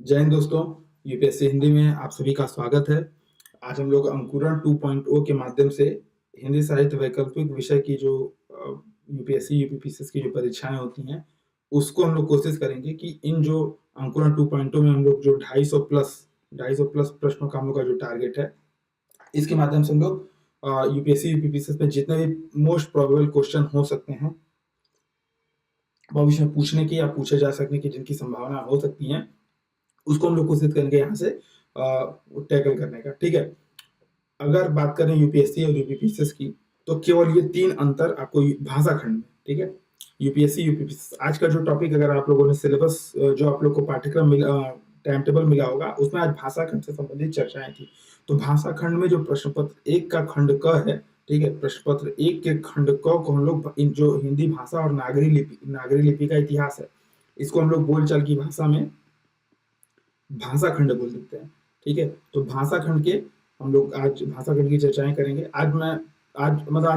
जय हिंद दोस्तों, यूपीएससी हिंदी में आप सभी का स्वागत है। आज हम लोग अंकुरण 2.0 के माध्यम से हिंदी साहित्य वैकल्पिक विषय की जो यूपीएससी यूपीपीसीएस की जो परीक्षाएं होती हैं, उसको हम लोग कोशिश करेंगे कि इन जो अंकुरण 2.0 में हम लोग जो 250 प्लस प्रश्नों का हम लोग का जो टारगेट है, इसके माध्यम से हम लोग यूपीएससी यूपीपीसीएस में जितने भी मोस्ट प्रोबेबल क्वेश्चन हो सकते हैं भविष्य में पूछने की या पूछे जा सकने की जिनकी संभावना हो सकती है, उसको हम लोग कोशिश करेंगे यहाँ से टैकल करने का। ठीक है, अगर बात करें यूपीएससी और यूपीपीसीएस की, तो केवल ये 3 अंतर आपको भाषा खंड में, ठीक है, यूपीएससी यूपीपीसीएस आज का जो टॉपिक, अगर आप लोगों ने सिलेबस जो आप लोग को पाठ्यक्रम टाइम टेबल मिला होगा, उसमें आज भाषा खंड से संबंधित चर्चाएं थी। तो भाषा खंड में जो प्रश्न पत्र 1 का खंड क है, ठीक है, प्रश्न पत्र 1 के खंड क को हम लोग जो हिंदी भाषा और नागरी लिपि का इतिहास है, इसको हम लोग बोलचाल की भाषा में भाषा खंड बोल देते हैं। ठीक है, तो भाषा खंड के हम लोग आज भाषा खंड की चर्चाएं करेंगे। आज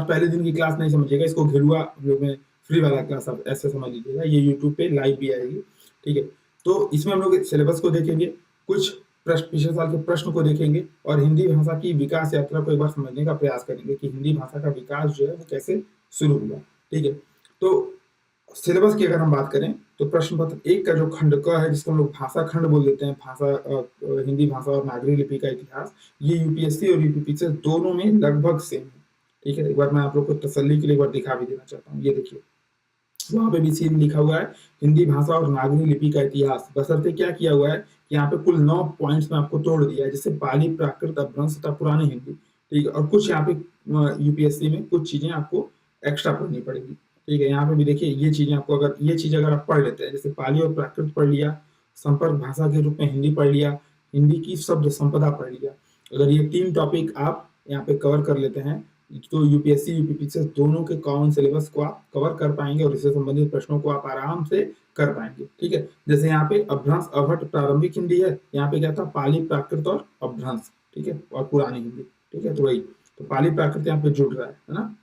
पहले दिन की क्लास नहीं समझिएगा, इसको घेरुआ हम लोग में फ्री वाला क्लास आप ऐसे समझ लीजिएगा, ये यूट्यूब पे लाइव भी आएगी। ठीक है, तो इसमें हम लोग सिलेबस को देखेंगे, कुछ प्रश्न पिछले साल के प्रश्न को देखेंगे और हिंदी भाषा की विकास यात्रा को एक बार समझने का प्रयास करेंगे कि हिंदी भाषा का विकास जो है वो कैसे शुरू हुआ। ठीक है, तो सिलेबस की अगर हम बात करें, तो प्रश्न पत्र 1 का जो खंड क है, जिसको हम लोग भाषा खंड बोल देते हैं, हिंदी भाषा और नागरी लिपि का इतिहास, ये यूपीएससी और यूपीपीसीएस दोनों में लगभग सेम है। ठीक है, एक बार मैं आप लोग को तसल्ली के लिए एक बार दिखा भी देना चाहता हूँ। ये देखिए, वहां पे भी सेम लिखा हुआ है, हिंदी भाषा और नागरी लिपि का इतिहास, बशर्ते क्या किया हुआ है कि यहाँ पे कुल 9 पॉइंट्स में आपको तोड़ दिया है, जैसे पाली, प्राकृत, अपभ्रंश तथा पुरानी हिंदी। ठीक है, और कुछ यहाँ पे यूपीएससी में कुछ चीजें आपको एक्स्ट्रा पढ़नी पड़ेगी। ठीक है, यहाँ पे भी देखिए, ये चीजें आपको ये चीज अगर आप पढ़ लेते हैं, जैसे पाली और प्राकृत पढ़ लिया, संपर्क भाषा के रूप में हिंदी पढ़ लिया, हिंदी की शब्द संपदा पढ़ लिया, अगर ये 3 टॉपिक आप यहाँ पे कवर कर लेते हैं, तो यूपीएससी यूपीपीसीएस दोनों के कॉमन सिलेबस को आप कवर कर पाएंगे और इससे संबंधित प्रश्नों को आप आराम से कर पाएंगे। ठीक है, जैसे यहाँ पे अपभ्रंश अवहट प्रारंभिक हिंदी है, यहाँ पे क्या था, पाली, प्राकृत और अपभ्रंश। ठीक है, और पुरानी हिंदी। ठीक है, तो वही, तो पाली प्राकृत यहाँ पे जुड़ रहा है ना,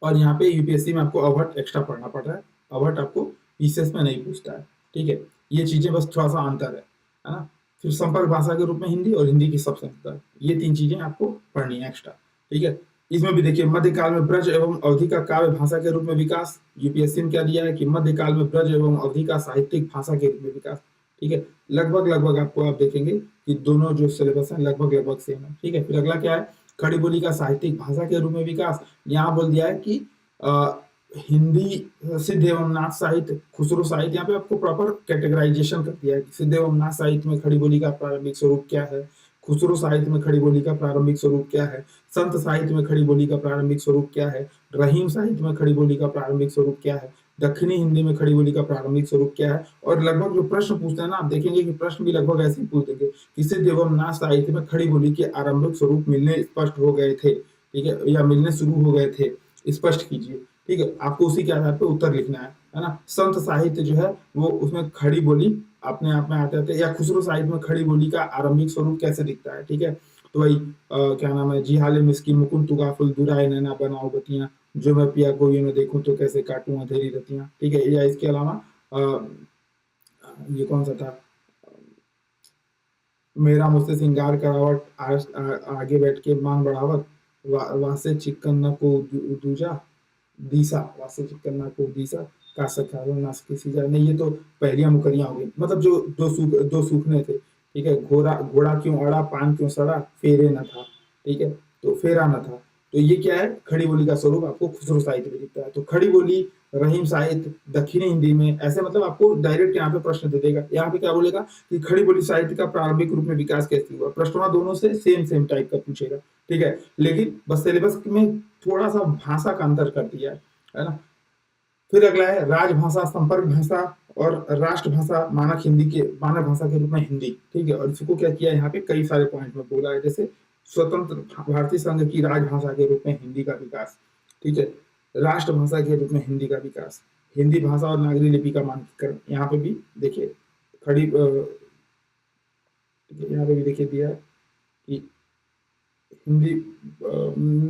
और यहाँ पे यूपीएससी में आपको अवहट एक्स्ट्रा पढ़ना पड़ रहा है, अवहट आपको पीसीएस में नहीं पूछता है। ठीक है, ये चीजें बस थोड़ा सा अंतर है ना। फिर संपर्क भाषा के रूप में हिंदी और हिंदी की शब्द संपदा, ये 3 चीजें आपको पढ़नी है एक्स्ट्रा। ठीक है, इसमें भी देखिए, मध्यकाल में ब्रज एवं अवधि का काव्य भाषा के रूप में विकास, यूपीएससी ने क्या दिया है कि मध्यकाल में ब्रज एवं अवधि का साहित्यिक भाषा के रूप में विकास। ठीक है, लगभग आपको आप देखेंगे कि दोनों जो सिलेबस है लगभग सेम है। ठीक है, फिर अगला क्या है, खड़ी बोली का साहित्यिक भाषा के रूप में विकास। यहाँ बोल दिया है कि हिंदी सिद्ध एवं नाथ साहित्य, खुसरो साहित्य, यहाँ पे आपको प्रॉपर कैटेगराइजेशन कर दिया है कि सिद्ध एवं नाथ साहित्य में खड़ी बोली का प्रारंभिक स्वरूप क्या है, खुसरो साहित्य में खड़ी बोली का प्रारंभिक स्वरूप क्या है, संत साहित्य में खड़ी बोली का प्रारंभिक स्वरूप क्या है, रहीम साहित्य में खड़ी बोली का प्रारंभिक स्वरूप क्या है, दक्षिणी हिंदी में खड़ी बोली का प्रारंभिक स्वरूप क्या है। और लगभग जो प्रश्न पूछते हैं ना, आप देखेंगे कि प्रश्न भी लगभग ऐसे ही पूछ देंगे कि सिद्ध एवं नाथ साहित्य में खड़ी बोली के आरंभिक स्वरूप मिलने स्पष्ट हो गए थे, ठीक है, या मिलने शुरू हो गए थे, स्पष्ट कीजिए। ठीक है, आपको उसी के आधार पर उत्तर लिखना है ना। संत साहित्य जो है वो उसमें खड़ी बोली अपने आप में आते आते, या खुसरो साहित्य में खड़ी बोली का आरंभिक स्वरूप कैसे दिखता है। ठीक है, तो वही क्या नाम है, जी हाले मिसकी मुकुंद तुगा फुल दुराए नैना बनाओ बतियां, जो मैं पिया कोई न देखूं तो कैसे काटूं अंधेरी रतियां। ठीक है, या इसके अलावा ये कौन सा था, मेरा मुझसे सिंगार करावट, आगे बैठ के मांग बढ़ावत, वासे चिकन्ना को दूजा दीसा, वासे चिकन्ना को दीसा, का सखा नास किसी जा नहीं, ये तो पहलियां मुकरियां हो गई, मतलब जो दो सूखने थे। ठीक है, घोड़ा घोड़ा क्यों अड़ा, पान क्यों सड़ा, फेरे न था। ठीक है, तो फेरा न था। तो ये क्या है, खड़ी बोली का स्वरूप आपको खुसरो साहित्य में दिखता है। तो खड़ी बोली, रहीम साहित्य, दक्षिणी हिंदी में, ऐसे मतलब आपको डायरेक्ट यहाँ पे प्रश्न दे देगा। यहाँ पे क्या बोलेगा कि खड़ी बोली साहित्य का प्रारंभिक रूप में विकास कैसे हुआ, प्रश्न दोनों से सेम टाइप का पूछेगा। ठीक है, लेकिन बस सिलेबस में थोड़ा सा भाषा का अंतर कर दिया है ना। फिर अगला है राजभाषा, संपर्क भाषा और राष्ट्रभाषा, मानक भाषा के रूप में हिंदी। ठीक है, और इसको क्या किया, यहाँ पे कई सारे पॉइंट में बोला है, जैसे स्वतंत्र भारतीय संघ की राजभाषा के रूप में हिंदी का विकास। ठीक है, राष्ट्रभाषा के रूप में हिंदी का विकास, हिंदी भाषा और नागरी लिपि का मानकीकरण। यहाँ पे भी देखिए खड़ी यहाँ पे भी देखिए दिया है कि हिंदी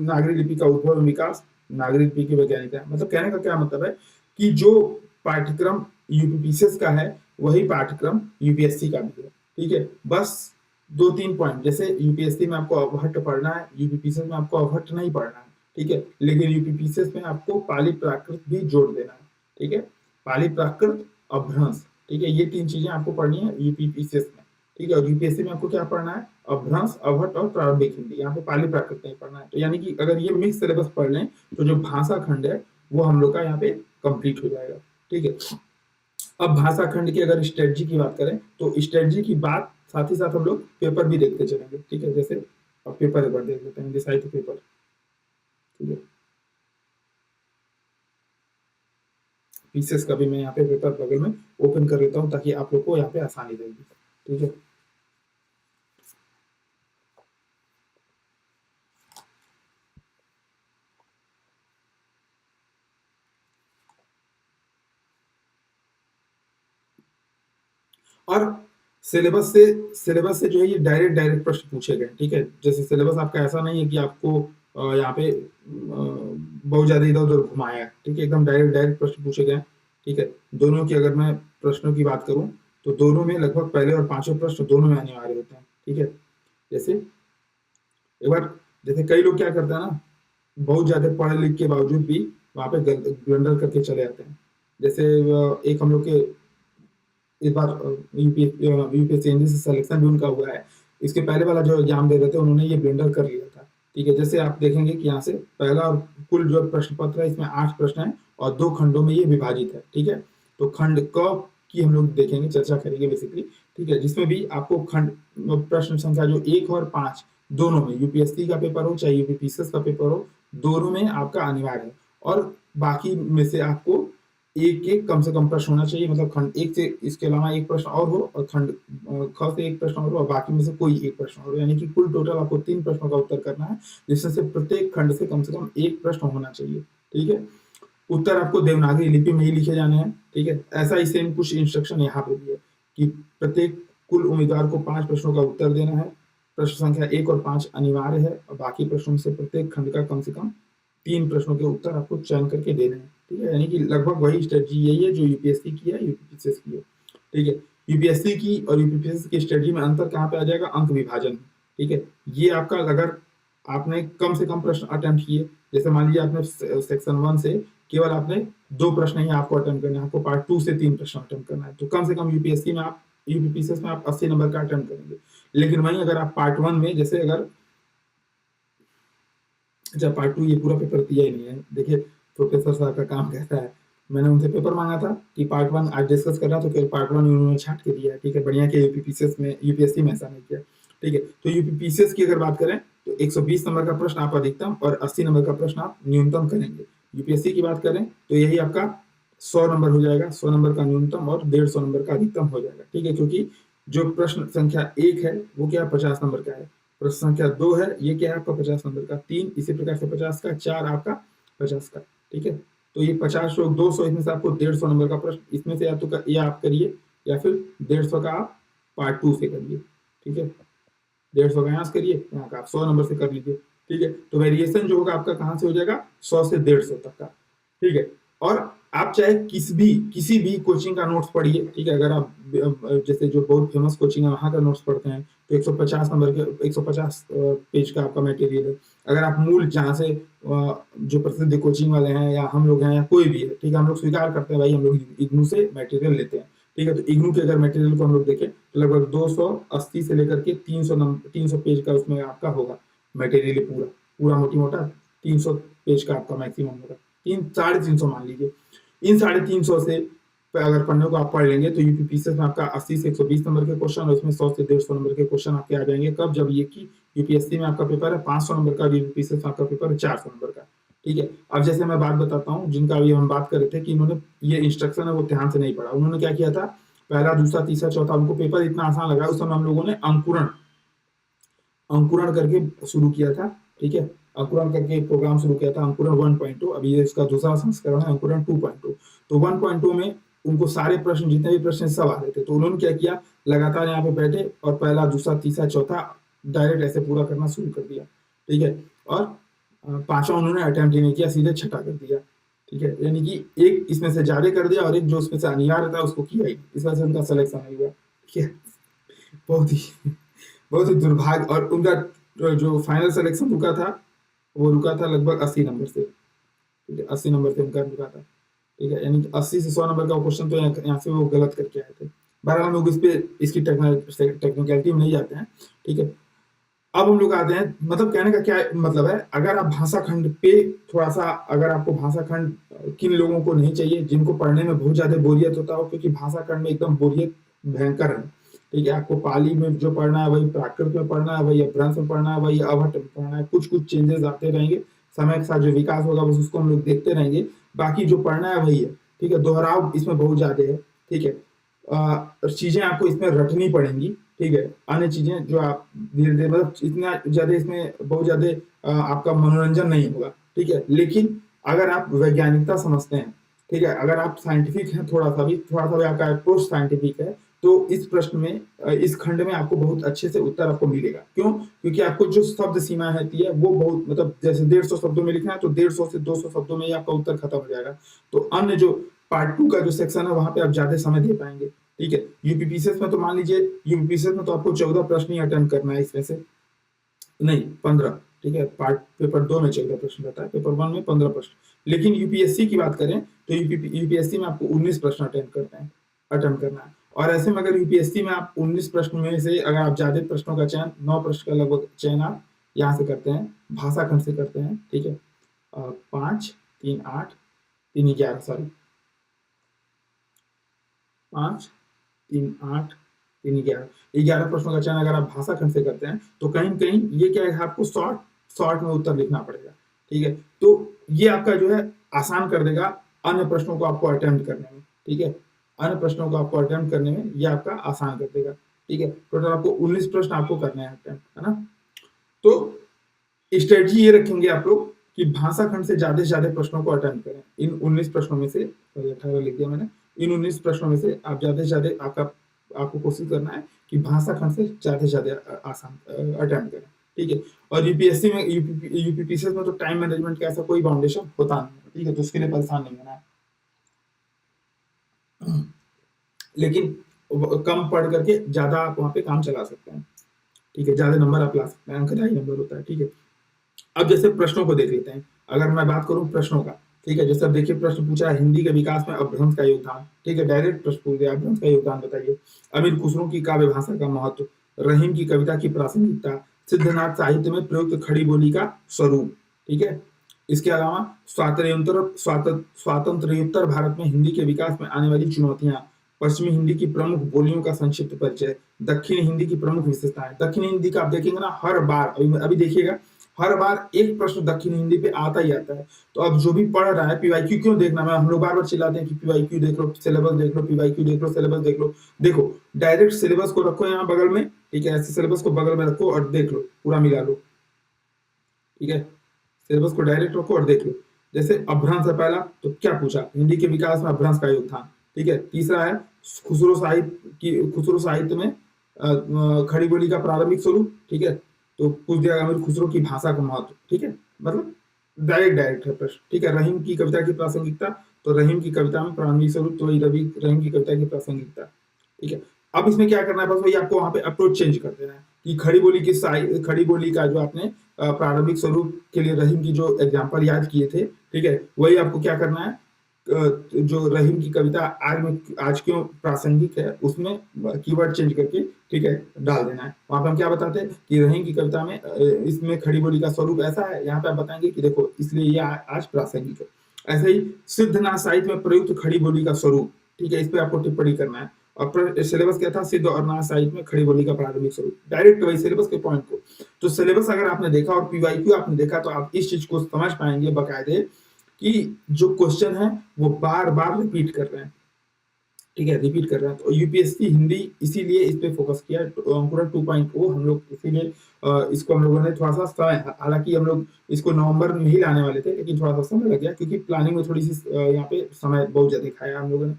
नागरी लिपि का उद्भव एवं विकास, नागरी लिपि की वैज्ञानिकता। मतलब कहने का क्या मतलब है कि जो पाठ्यक्रम यूपीपीसीएस का है वही पाठ्यक्रम यूपीएससी का भी है, ठीक है। बस 2-3 पॉइंट, जैसे यूपीएससी में आपको अवहट्ट पढ़ना है, यूपीपीसीएस में आपको अवहट्ट नहीं पढ़ना है, ठीक है, लेकिन यूपीपीसीएस में आपको पाली प्राकृत भी जोड़ देना है, ठीक है, पाली प्राकृत अभ्रंश, ठीक है, ये 3 चीजें आपको पढ़नी है यूपीपीसीएस में, ठीक है। और यूपीएससी में आपको क्या पढ़ना है, अभ्रंश, अवहट्ट और प्रारंभिक हिंदी, यहाँ पे पाली प्राकृत नहीं पढ़ना है। तो यानी कि अगर ये मिक्स सिलेबस पढ़ लें तो जो भाषा खंड है वो हम लोग का यहाँ पे कंप्लीट हो जाएगा, ठीक है। अब भाषा खंड की अगर स्ट्रेटजी की बात करें तो स्ट्रेटजी की बात साथ ही साथ हम लोग पेपर भी देखते चलेंगे, ठीक है। जैसे अब पेपर एक बार देख लेते हैं, साहित्य पेपर, ठीक है, पीसीएस का भी मैं यहाँ पे पेपर बगल में ओपन कर लेता हूँ ताकि आप लोग को यहाँ पे आसानी रहेगी, ठीक है। और सिलेबस से जो है ये डायरेक्ट प्रश्न पूछे गए, ठीक है। जैसे सिलेबस आपका ऐसा नहीं है कि आपको यहाँ पे बहुत ज्यादा इधर उधर घुमाया है, ठीक है, एकदम डायरेक्ट प्रश्न पूछे गए, ठीक है। दोनों की अगर मैं प्रश्नों की बात करूं तो दोनों में लगभग पहले और पांचवें प्रश्न दोनों में अनिवार्य होते हैं, ठीक है। जैसे एक बार, जैसे कई लोग क्या करते हैं ना, बहुत ज्यादा पढ़े लिख के बावजूद भी वहां पे ब्लंडर करके चले जाते हैं। जैसे एक हम लोग के इस बार यूपीएससी से सिलेक्शन भी उनका हुआ है, इसके पहले वाला जो एग्जाम दे रहे थे उन्होंने ये ब्लेंडर कर लिया था, ठीक है। जैसे आप देखेंगे कि यहाँ से पहला और कुल जो प्रश्न पत्र है इसमें 8 प्रश्न है और 2 खंडों में ये विभाजित है, ठीक है। तो खंड क की हम लोग देखेंगे, चर्चा करेंगे बेसिकली, ठीक है, जिसमें भी आपको खंड प्रश्न संख्या जो 1 और 5 दोनों में, यूपीएससी का पेपर हो चाहे यूपीपीसीएस का पेपर हो, दोनों में आपका अनिवार्य है। और बाकी में से आपको एक कम से कम प्रश्न होना चाहिए, मतलब खंड 1 से इसके अलावा एक प्रश्न और हो और खंड ख से एक प्रश्न और हो और बाकी में से कोई एक प्रश्न और हो, यानी कि कुल टोटल आपको 3 प्रश्नों का उत्तर करना है, जिसमें से प्रत्येक खंड से कम एक प्रश्न होना चाहिए, ठीक है। उत्तर आपको देवनागरी लिपि में ही लिखे जाने हैं, ठीक है। ऐसा ही सेम कुछ इंस्ट्रक्शन यहाँ पे भी है कि प्रत्येक कुल उम्मीदवार को 5 प्रश्नों का उत्तर देना है, प्रश्न संख्या 1 और 5 अनिवार्य है और बाकी प्रश्नों से प्रत्येक खंड का कम से कम 3 प्रश्नों के उत्तर आपको चयन करके देने हैं, ठीक है। यानी कि लगभग वही स्ट्रेटजी यही है जो यूपीएससी की है, यूपीपीसीएस की है, ठीक है। यूपीएससी की और यूपीपीसीएस की स्ट्रेटजी में अंतर कहाँ पे आ जाएगा, अंक विभाजन, ठीक है। ये आपका अगर आपने कम से कम प्रश्न अटेम्प्ट किए, जैसे मान लीजिए आपने सेक्शन 1 से केवल आपने 2 प्रश्न ही आपको अटेम्प्ट करना है, आपको पार्ट 2 से 3 प्रश्न अटेम्प्ट करना है, तो कम से कम यूपीएससी में आप यूपीपीसीएस में आप 80 नंबर का अटेम्प्ट करेंगे। लेकिन वहीं अगर आप पार्ट 1 में, जैसे अगर अच्छा पार्ट 2 ये पूरा पेपर दिया ही नहीं है, देखिए प्रोफेसर साहब का काम कैसा है, मैंने उनसे पेपर मांगा था कि पार्ट 1 आज डिस्कस करना, तो केवल पार्ट 1 उन्होंने छाट के दिया है, ठीक है। बढ़िया कि यूपीपीसीएस में, यूपीएससी में ऐसा नहीं किया, ठीक है। तो यूपीपीसीएस की अगर बात करें तो 120 नंबर का प्रश्न आप अधिकतम और 80 नंबर का प्रश्न आप न्यूनतम करेंगे। यूपीएससी की बात करें तो यही आपका 100 नंबर हो जाएगा, 100 नंबर का न्यूनतम और 150 नंबर का अधिकतम हो जाएगा, ठीक है। क्योंकि जो प्रश्न संख्या 1 है वो क्या 50 नंबर का है, प्रश्न संख्या 2 है ये क्या है आपका 50 नंबर का, 3 इसी प्रकार से 50 का, 4 आपका 50 का, ठीक है। तो ये 50 और 200, इसमें से आपको 150 नंबर का प्रश्न इसमें से या तो या आप करिए या फिर 150 का आप पार्ट 2 से करिए, ठीक है। 150 का यहाँ से करिए, यहाँ का आप 100 नंबर से कर लीजिए, ठीक है। तो वेरिएशन जो होगा आपका कहाँ से हो जाएगा, 100 से 150 तक का, ठीक है। और आप चाहे किसी भी कोचिंग का नोट्स पढ़िए, ठीक है। अगर आप जैसे जो बहुत फेमस कोचिंग है वहाँ का नोट्स पढ़ते हैं तो 150 नंबर के 150 पेज का आपका मटेरियल है। अगर आप मूल जहाँ से जो प्रसिद्ध कोचिंग वाले हैं या हम लोग हैं या कोई भी है, ठीक है, हम लोग स्वीकार करते हैं भाई हम लोग इग्नू से मटेरियल लेते हैं, ठीक है। तो इग्नू के अगर मटेरियल को हम लोग देखें तो लगभग 280 से लेकर के 300 पेज का उसमें आपका होगा मटेरियल, पूरा मोटी मोटा 300 पेज का आपका मैक्सिमम होगा, 350 मान लीजिए। इन 350 से अगर पढ़ने को आप पढ़ लेंगे तो यूपीपीसीएस में आपका 80 से 120 नंबर के क्वेश्चन और उसमें 100 से 150 नंबर के क्वेश्चन आपके आ जाएंगे। कब, जब ये कि यूपीएससी में आपका पेपर है 500 नंबर का, यूपीपीसीएस में आपका पेपर है 400 नंबर का, ठीक है। अब जैसे मैं बात बताता हूँ जिनका अभी हम बात कर रहे थे कि इन्होंने ये इंस्ट्रक्शन है वो ध्यान से नहीं पढ़ा, उन्होंने क्या किया था, पहला दूसरा तीसरा चौथा उनको पेपर इतना आसान लगा, उस समय हम लोगों ने अंकुरण करके शुरू किया था, ठीक है। अंकुरण करके प्रोग्राम शुरू किया था, अंकुरण 1.2, अभी ये इसका दूसरा संस्करण है अंकुरण 2.2। तो 1.2 में उनको सारे प्रश्न, जितने भी प्रश्न सब आ रहे थे, तो उन्होंने क्या किया, लगातार यहाँ पे बैठे और पहला दूसरा तीसरा चौथा डायरेक्ट ऐसे पूरा करना शुरू कर दिया, ठीक है। और 5वां उन्होंने अटेम्प्ट ही नहीं किया, सीधे छठा कर दिया, ठीक है, यानी कि एक इसमें से ज्यादा कर दिया और एक जो उसमें से अनिवार्य था उसको किया ही, इस वजह से उनका सिलेक्शन नहीं हुआ। ठीक है, बहुत ही बहुत ही दुर्भाग्य। और उनका जो फाइनल सिलेक्शन रुका था वो रुका था लगभग 80 नंबर से। ठीक है, 80 नंबर से उनका रुका था। ठीक है, यानी कि 80 से 100 नंबर का क्वेश्चन तो यहाँ से वो गलत करके आए थे। बहरहाल हम लोग इस पे इसकी टेक्निकलिटी में नहीं जाते हैं। ठीक है, अब हम लोग आते हैं, मतलब कहने का क्या मतलब है, अगर आप भाषा खंड पे थोड़ा सा, अगर आपको भाषा खंड किन लोगों को नहीं चाहिए, जिनको पढ़ने में बहुत ज्यादा बोरियत होता हो, क्योंकि भाषा खंड में एकदम बोरियत भयंकर है। ठीक है, आपको पाली में जो पढ़ना है वही प्राकृत में पढ़ना है, वही अपभ्रंश में पढ़ना है, वही अवहट में पढ़ना है। कुछ कुछ चेंजेस आते रहेंगे, समय के साथ जो विकास होगा बस उसको हम लोग देखते रहेंगे। बाकी जो पढ़ना है वही है। ठीक है, दोहराव इसमें बहुत ज्यादा है। ठीक है, चीजें आपको इसमें रटनी पड़ेंगी। ठीक है, अन्य चीजें जो आप धीरे धीरे, मतलब इतना ज्यादा इसमें बहुत ज्यादा आपका मनोरंजन नहीं होगा। ठीक है, लेकिन अगर आप वैज्ञानिकता समझते हैं, ठीक है, अगर आप साइंटिफिक हैं, थोड़ा सा भी आपका अप्रोच साइंटिफिक है, तो इस प्रश्न में, इस खंड में आपको बहुत अच्छे से उत्तर आपको मिलेगा। क्यों? क्योंकि आपको जो शब्द सीमा रहती है वो बहुत, मतलब जैसे 150 शब्दों में लिखना है तो 150 से 200 शब्दों में ही आपका उत्तर खत्म हो जाएगा। तो अन्य जो पार्ट 2 का जो सेक्शन है वहां पे आप ज्यादा समय दे पाएंगे। ठीक है, यूपीपीसीएस में तो मान लीजिए, यूपीपीसीएस में तो आपको 14 प्रश्न ही अटेम्प्ट करना है, इसमें से नहीं 15। ठीक है, पार्ट पेपर 2 में 14 प्रश्न रहता है, पेपर 1 में 15 प्रश्न। लेकिन यूपीएससी की बात करें तो यूपीएससी में आपको 19 प्रश्न अटेम्प्ट करना है। और ऐसे में अगर यूपीएससी में आप 19 प्रश्न में से अगर आप ज्यादा प्रश्नों का चयन, 9 प्रश्न का लगभग चयन आप यहाँ से करते हैं, भाषा खंड से करते हैं। ठीक है, 5 3 8 3 11, सॉरी 5 3 8 3 11 प्रश्नों का चयन अगर आप भाषा खंड से करते हैं तो कहीं कहीं ये क्या है, आपको शॉर्ट शॉर्ट में उत्तर लिखना पड़ेगा। ठीक है, तो ये आपका जो है आसान कर देगा अन्य प्रश्नों को आपको अटेम्प्ट करने में। ठीक है, अन्य प्रश्नों को आपको अटेम्प्ट करने में ये आपका आसान कर देगा। ठीक है, टोटल आपको 19 प्रश्न आपको करने हैं अटेम्प्ट, है ना। तो स्ट्रेटजी ये रखेंगे आप लोग कि भाषा खंड से ज्यादा प्रश्नों को अटेम्प्ट करें। इन 19 प्रश्नों में से, 18 लिख दिया मैंने, इन 19 प्रश्नों में से आप ज्यादा से ज्यादा आपको कोशिश करना है कि भाषा खंड से ज्यादा आसान अटेम्प्ट करें। ठीक है, और यूपीएससी में, यूपीपीसीएस में तो टाइम मैनेजमेंट का ऐसा कोई फाउंडेशन होता नहीं है। ठीक है, तो उसके लिए परेशान नहीं होना है। लेकिन कम पढ़ करके ज्यादा आप वहां पे काम चला सकते हैं। ठीक है, ज्यादा नंबर आप ला सकते हैं, अंकदायी नंबर होता है। ठीक है, अब जैसे प्रश्नों को देख लेते हैं। अगर मैं बात करूं प्रश्नों का, ठीक है, जैसे अब देखिए प्रश्न पूछा है, हिंदी के विकास में अपभ्रंश का योगदान। ठीक है, डायरेक्ट प्रश्न पूछ दिया, अपभ्रंश का योगदान बताइए। अमीर खुसरो की काव्य भाषा का महत्व, रहीम की कविता की प्रासंगिकता, सिद्धनाथ साहित्य में प्रयुक्त खड़ी बोली का स्वरूप। ठीक है, इसके अलावा स्वातंत्र्योत्तर भारत में हिंदी के विकास में आने वाली चुनौतियां, पश्चिमी हिंदी की प्रमुख बोलियों का संक्षिप्त परिचय, दक्षिण हिंदी की प्रमुख विशेषताएं। दक्षिण हिंदी का आप देखेंगे ना, हर बार अभी देखिएगा, हर बार एक प्रश्न दक्षिण हिंदी पे आता ही आता है। तो अब जो भी पढ़ रहा है, पीवाईक्यू क्यों देखना, मैं हम लोग बार बार चिल्लाते हैं कि पीवाईक्यू देख लो, सिलेबस देख लो, पीवाईक्यू देख लो, सिलेबस देख लो। देखो, डायरेक्ट सिलेबस को रखो यहाँ बगल में। ठीक है, ऐसे सिलेबस को बगल में रखो और देख लो, पूरा मिला लो। ठीक है, सिलेबस को डायरेक्ट रखो और देख लो। जैसे अपभ्रंश है पहला, तो क्या पूछा, हिंदी के विकास में अपभ्रंश का योगदान। ठीक है, तीसरा है खुसरो साहित्य में खड़ी बोली का प्रारंभिक स्वरूप। ठीक है, तो पूछ दिया अमीर खुसरो की भाषा का महत्व। ठीक है, मतलब डायरेक्ट है प्रश्न। ठीक है, रहीम की कविता की प्रासंगिकता, तो रहीम की कविता में प्रारंभिक स्वरूप तो वही रहीम की कविता की प्रासंगिकता। ठीक है, अब इसमें क्या करना है, बस वही आपको वहां पे अप्रोच चेंज कर देना है कि खड़ी बोली का जो आपने प्रारंभिक स्वरूप के लिए रहीम की जो एग्जाम्पल याद किए थे। ठीक है, वही आपको क्या करना है, जो रहीम की कविता आज क्यों प्रासंगिक है उसमें कीवर्ड चेंज करके, ठीक है, डाल देना है। वहां पे हम क्या बताते हैं कि रहीम की कविता में इसमें खड़ी बोली का स्वरूप ऐसा है, यहाँ पे आप बताएंगे कि देखो इसलिए ये आज प्रासंगिक है। ऐसे ही सिद्धनाथ साहित्य में प्रयुक्त खड़ी बोली का स्वरूप। ठीक है, इस पे आपको टिप्पणी करना है। और सिलेबस क्या था, सिद्ध और नाथ साहित्य में खड़ी बोली का प्रारंभिक स्वरूप, डायरेक्ट वही सिलेबस के पॉइंट को। तो सिलेबस अगर आपने देखा और पीवाईक्यू आपने देखा तो आप इस चीज को समझ पाएंगे बकायदे कि जो क्वेश्चन है वो बार बार रिपीट कर रहे हैं। ठीक है, रिपीट कर रहे हैं। तो यूपीएससी हिंदी इसीलिए इस पे फोकस किया, अंकुरण 2.0 हम लोग इसीलिए इसको हम लोगों ने थोड़ा सा समय, हालांकि हम लोग इसको नवंबर में ही लाने वाले थे, लेकिन थोड़ा सा समय लग गया क्योंकि प्लानिंग में थोड़ी सी यहाँ पे समय बहुत ज्यादा खाया हम लोगों ने।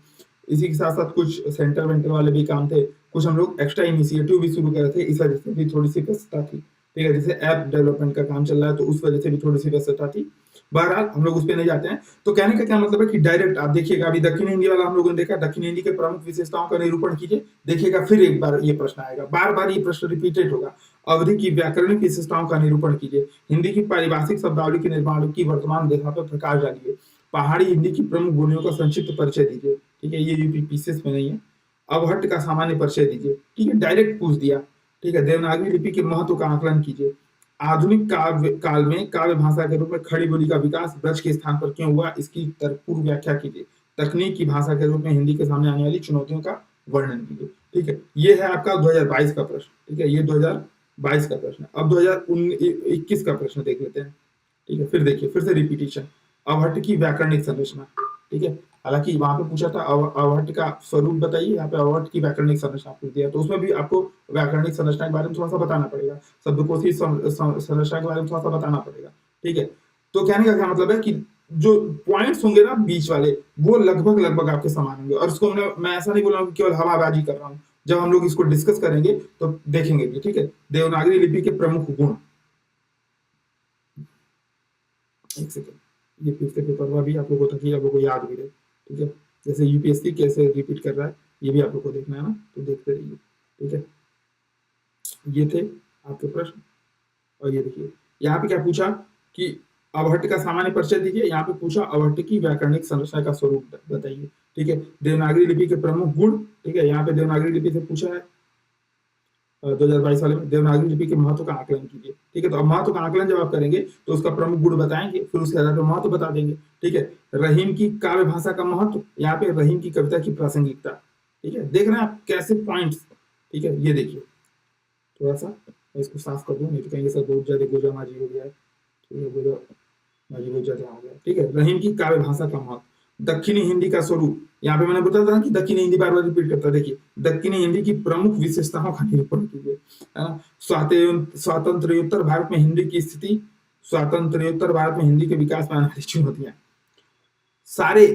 इसी के साथ साथ कुछ सेंटर वेंटर वाले भी काम थे, कुछ हम लोग एक्स्ट्रा इनिशिएटिव भी शुरू कर रहे थे, इस वजह से भी थोड़ी सी व्यस्तता थी। ठीक है, जैसे ऐप डेवलपमेंट का काम चल रहा है तो उस वजह से भी थोड़ी सी व्यस्तता थी। बहरहाल हम लोग उस पे नहीं जाते हैं। तो कहने का क्या मतलब है कि डायरेक्ट आप देखिएगा, अभी दक्षिण हिंदी वाला हम लोगों ने देखा, दक्षिण हिंदी के प्रमुख विशेषताओं का निरूपण कीजिए। देखिएगा फिर एक बार ये प्रश्न आएगा, बार बार ये प्रश्न रिपीटेड होगा। अवधि की व्याकरणिक विशेषताओं का निरूपण कीजिए। हिंदी की पारिभाषिक शब्दावली के निर्माण की वर्तमान दशा पर प्रकाश डालिए। पहाड़ी हिंदी की प्रमुख बोलियों का संक्षिप्त परिचय दीजिए। ठीक है, ये यूपी पीसीएस में नहीं है। अवहट्ट का सामान्य परिचय दीजिए। ठीक है, डायरेक्ट पूछ दिया। ठीक है, देवनागरी लिपि के महत्व का आकलन कीजिए। आधुनिक काव्य काल में काव्य भाषा के रूप में खड़ी बोली का विकास ब्रज के स्थान पर क्यों हुआ, इसकी पूर्व व्याख्या कीजिए। तकनीक की भाषा के रूप में हिंदी के सामने आने वाली चुनौतियों का वर्णन कीजिए। ठीक है, ये है आपका 2022 का प्रश्न। ठीक है, ये 2022 का प्रश्न है। अब 2021 का प्रश्न देख लेते हैं। ठीक है, फिर देखिए, फिर से रिपीटिशन। अवहट्ट की व्याकरणिक संरचना। ठीक है, हालांकि वहां पे पूछा था अवहट्ट का स्वरूप बताइए, यहाँ पे अवहट्ट की व्याकरणिक संरचना पूछ दिया, तो उसमें भी आपको व्याकरणिक संरचना के बारे में थोड़ा सा बताना पड़ेगा, शब्दकोशी संरचना के बारे में थोड़ा सा बताना पड़ेगा। ठीक है, तो कहने का क्या मतलब है कि जो पॉइंट्स होंगे ना बीच वाले, वो लगभग लगभग आपके समान होंगे। और उसको मैं ऐसा नहीं बोल रहा हूँ कि केवल हवाबाजी कर रहा हूँ, जब हम लोग इसको डिस्कस करेंगे तो देखेंगे भी। ठीक है, देवनागरी लिपि के प्रमुख गुण। एक सेकेंड, ये फिर से पेपर हुआ भी आप लोगों तक ही, आप लोगों को याद भी रहे। ठीक है, जैसे यूपीएससी कैसे रिपीट कर रहा है ये भी आप लोग को देखना है ना, तो देखते रहिए। ठीक है, ये थे आपके प्रश्न। और ये देखिए, यहाँ पे क्या पूछा कि अवहट्ट का सामान्य परिचय दीजिए। यहाँ पे पूछा अवहट्ट की व्याकरणिक संरचना का स्वरूप बताइए। ठीक है, देवनागरी लिपि के प्रमुख गुण। ठीक है, यहाँ पे देवनागरी लिपि से पूछा है 2022 वाले में। देवनागरी लिपि के महत्व का आकलन कीजिए। ठीक है, तो अब महत्व का आकलन जब आप करेंगे तो उसका प्रमुख गुण बताएंगे, फिर उसके आधार पर महत्व बता देंगे। ठीक है, रहीम की काव्य भाषा का महत्व, यहाँ पे रहीम की कविता की प्रासंगिकता। ठीक है, देख रहे हैं आप कैसे पॉइंट्स। ठीक है, ये देखिए, थोड़ा सा मैं इसको साफ कर दूं, नहीं तो कहेंगे सर बहुत ज्यादा गोजामाजी हो गया है। ठीक है, गोजामाजी बहुत ज्यादा हो गया। ठीक है, रहीम की काव्य भाषा का महत्व। दक्षिणी हिंदी का स्वरूप, यहाँ पे मैंने बताया था कि दक्षिणी हिंदी बार बार रिपीट करता है। देखिए, दक्षिणी हिंदी की प्रमुख विशेषताओं का निरूपण कीजिए, है ना। स्वातंत्र्योत्तर भारत में हिंदी की स्थिति, स्वातंत्र्योत्तर भारत में हिंदी के विकास में आने वाली चुनौतियां, सारे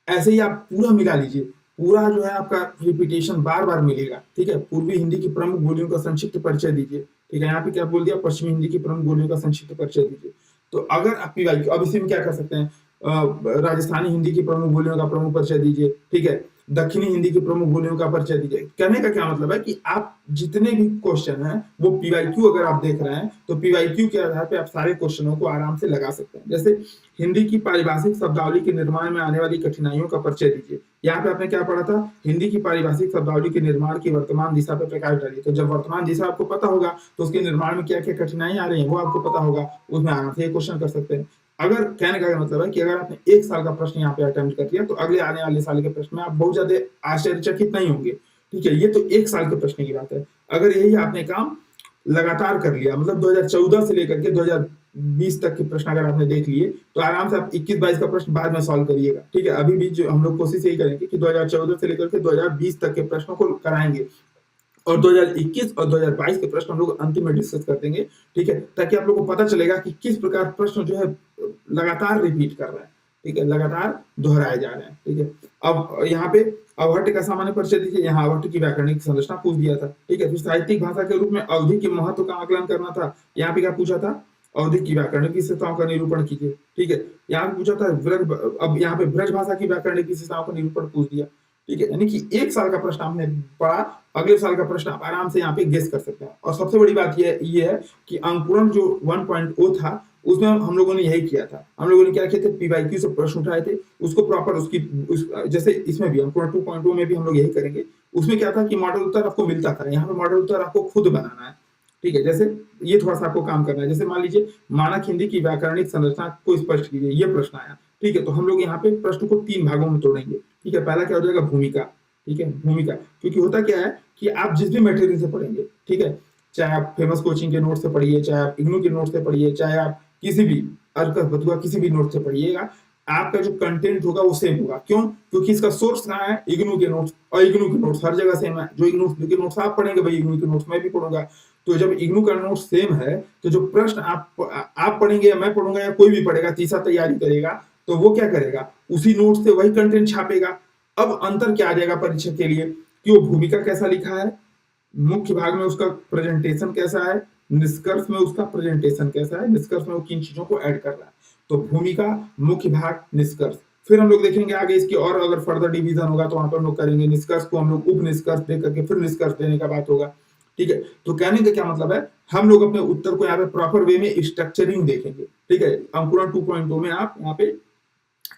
ऐसे ही आप पूरा मिला लीजिए। पूरा जो है आपका रिपीटेशन बार बार मिलेगा। ठीक है, पूर्वी हिंदी की प्रमुख बोलियों का संक्षिप्त परिचय दीजिए। ठीक है, यहाँ पे क्या बोल दिया, पश्चिमी हिंदी की प्रमुख बोलियों का संक्षिप्त परिचय दीजिए। तो अगर आप पीवाई, अब इसी में क्या कर सकते हैं, राजस्थानी हिंदी की प्रमुख बोलियों का प्रमुख परिचय दीजिए। ठीक है, दक्षिणी हिंदी की प्रमुख बोलियों का परिचय दीजिए। कहने का क्या मतलब है कि आप जितने भी क्वेश्चन हैं वो पीवाईक्यू अगर आप देख रहे हैं तो पीवाईक्यू के आधार पे आप सारे क्वेश्चनों को आराम से लगा सकते हैं। जैसे हिंदी की पारिभाषिक शब्दावली के निर्माण में आने वाली कठिनाइयों का परिचय दीजिए। यहाँ पे आपने क्या पढ़ा था, हिंदी की पारिभाषिक शब्दावली के निर्माण की वर्तमान दिशा पर प्रकाश डालिए। तो जब वर्तमान दिशा आपको पता होगा तो उसके निर्माण में क्या क्या कठिनाइयां आ रही हैं वो आपको पता होगा, उसमें आराम से क्वेश्चन कर सकते हैं। अगर कहने का मतलब है कि अगर आपने एक साल का प्रश्न यहाँ पे अटेम्प्ट कर लिया तो अगले आने वाले साल के प्रश्न में आप बहुत ज्यादा आश्चर्यचकित नहीं होंगे। ठीक है, ये तो एक साल के प्रश्न की बात है। अगर यही आपने काम लगातार कर लिया, मतलब 2014 से लेकर के 2020 तक के प्रश्न अगर आपने देख लिए तो आराम से आप 21-22 का प्रश्न बाद में सॉल्व करिएगा। ठीक है, अभी भी जो हम लोग कोशिश यही करेंगे कि 2014 से लेकर के 2020 तक के प्रश्नों को कराएंगे और 2021 और 2022 के प्रश्न हम लोग अंतिम में डिस्कस कर देंगे। ठीक है, ताकि आप लोग को पता चलेगा कि किस प्रकार प्रश्न जो है लगातार रिपीट कर रहा है। ठीक है, लगातार दोहराए जा रहे हैं। ठीक है, अब यहाँ पे अवहट्ट का सामान्य परिचय दीजिए। यहाँ अवहट्ट की व्याकरणिक संरचना पूछ दिया था। ठीक है, फिर साहित्यिक भाषा के रूप में अवधि के महत्व का आकलन करना था। यहाँ पे क्या पूछा था, अवधि की व्याकरणिक विशेषताओं का निरूपण कीजिए। ठीक है, यहाँ पे पूछा था ब्रज, अब यहाँ पे ब्रज भाषा की व्याकरणिक विशेषताओं का निरूपण पूछ दिया। ठीक है, यानी कि एक साल का प्रश्न आपने पढ़ा, अगले साल का प्रश्न आप आराम से यहाँ पे गेस कर सकते हैं। और सबसे बड़ी बात ये है कि अंकुरण जो 1.0 था उसमें हम लोगों ने यही किया था। हम लोगों ने क्या किया था, पीवाईक्यू से प्रश्न उठाए थे, उसको प्रॉपर जैसे इसमें भी अंकुरण 2.0 में भी हम लोग यही करेंगे। उसमें क्या था कि मॉडल उत्तर आपको मिलता था, यहाँ पे मॉडल उत्तर आपको खुद बनाना है। ठीक है, जैसे ये थोड़ा सा आपको काम करना है। जैसे मान लीजिए मानक हिंदी की व्याकरणिक संरचना को स्पष्ट कीजिए, ये प्रश्न आया। ठीक है, तो हम लोग यहाँ पे प्रश्न को 3 भागों में तोड़ेंगे। ठीक है, पहला क्या हो जाएगा, भूमिका। ठीक है, भूमिका, क्योंकि होता क्या है कि आप जिस भी मटेरियल से पढ़ेंगे, ठीक है, चाहे आप फेमस कोचिंग के नोट से पढ़िए, चाहे आप इग्नू के नोट से पढ़िए, चाहे आप किसी भी अर्कस बतुआ किसी भी नोट से पढ़िएगा, आपका जो कंटेंट होगा वो सेम होगा। क्यों, क्योंकि इसका सोर्स कहाँ है, इग्नू के नोट्स, और इग्नू के नोट्स हर जगह सेम है। जो इग्नू के नोट्स आप पढ़ेंगे भाई इग्नू के नोट्स मैं भी पढ़ूंगा। तो जब इग्नू का नोट सेम है तो जो प्रश्न आप पढ़ेंगे या मैं पढ़ूंगा या कोई भी पढ़ेगा, तीसरा तैयारी करेगा, तो वो क्या करेगा, उसी नोट से वही कंटेंट छापेगा। अब अंतर क्या आ जाएगा परीक्षा के लिए कि वो भूमिका कैसा लिखा है, मुख्य भाग में उसका प्रेजेंटेशन कैसा है, निष्कर्ष में उसका प्रेजेंटेशन कैसा है, निष्कर्ष में वो किन चीजों को ऐड कर रहा है। तो भूमिका, मुख्य भाग, निष्कर्ष। फिर हम लोग देखेंगे आगे इसकी और अगर फर्दर डिवीजन होगा तो वहां पर हम लोग करेंगे निष्कर्ष को हम लोग उप निष्कर्ष दे करके फिर निष्कर्ष देने का बात होगा। ठीक है, तो कहने का क्या मतलब है, हम लोग अपने उत्तर को यहाँ पे प्रॉपर वे में स्ट्रक्चरिंग देखेंगे। ठीक है, अंकुरण 2.0 में आप यहाँ पे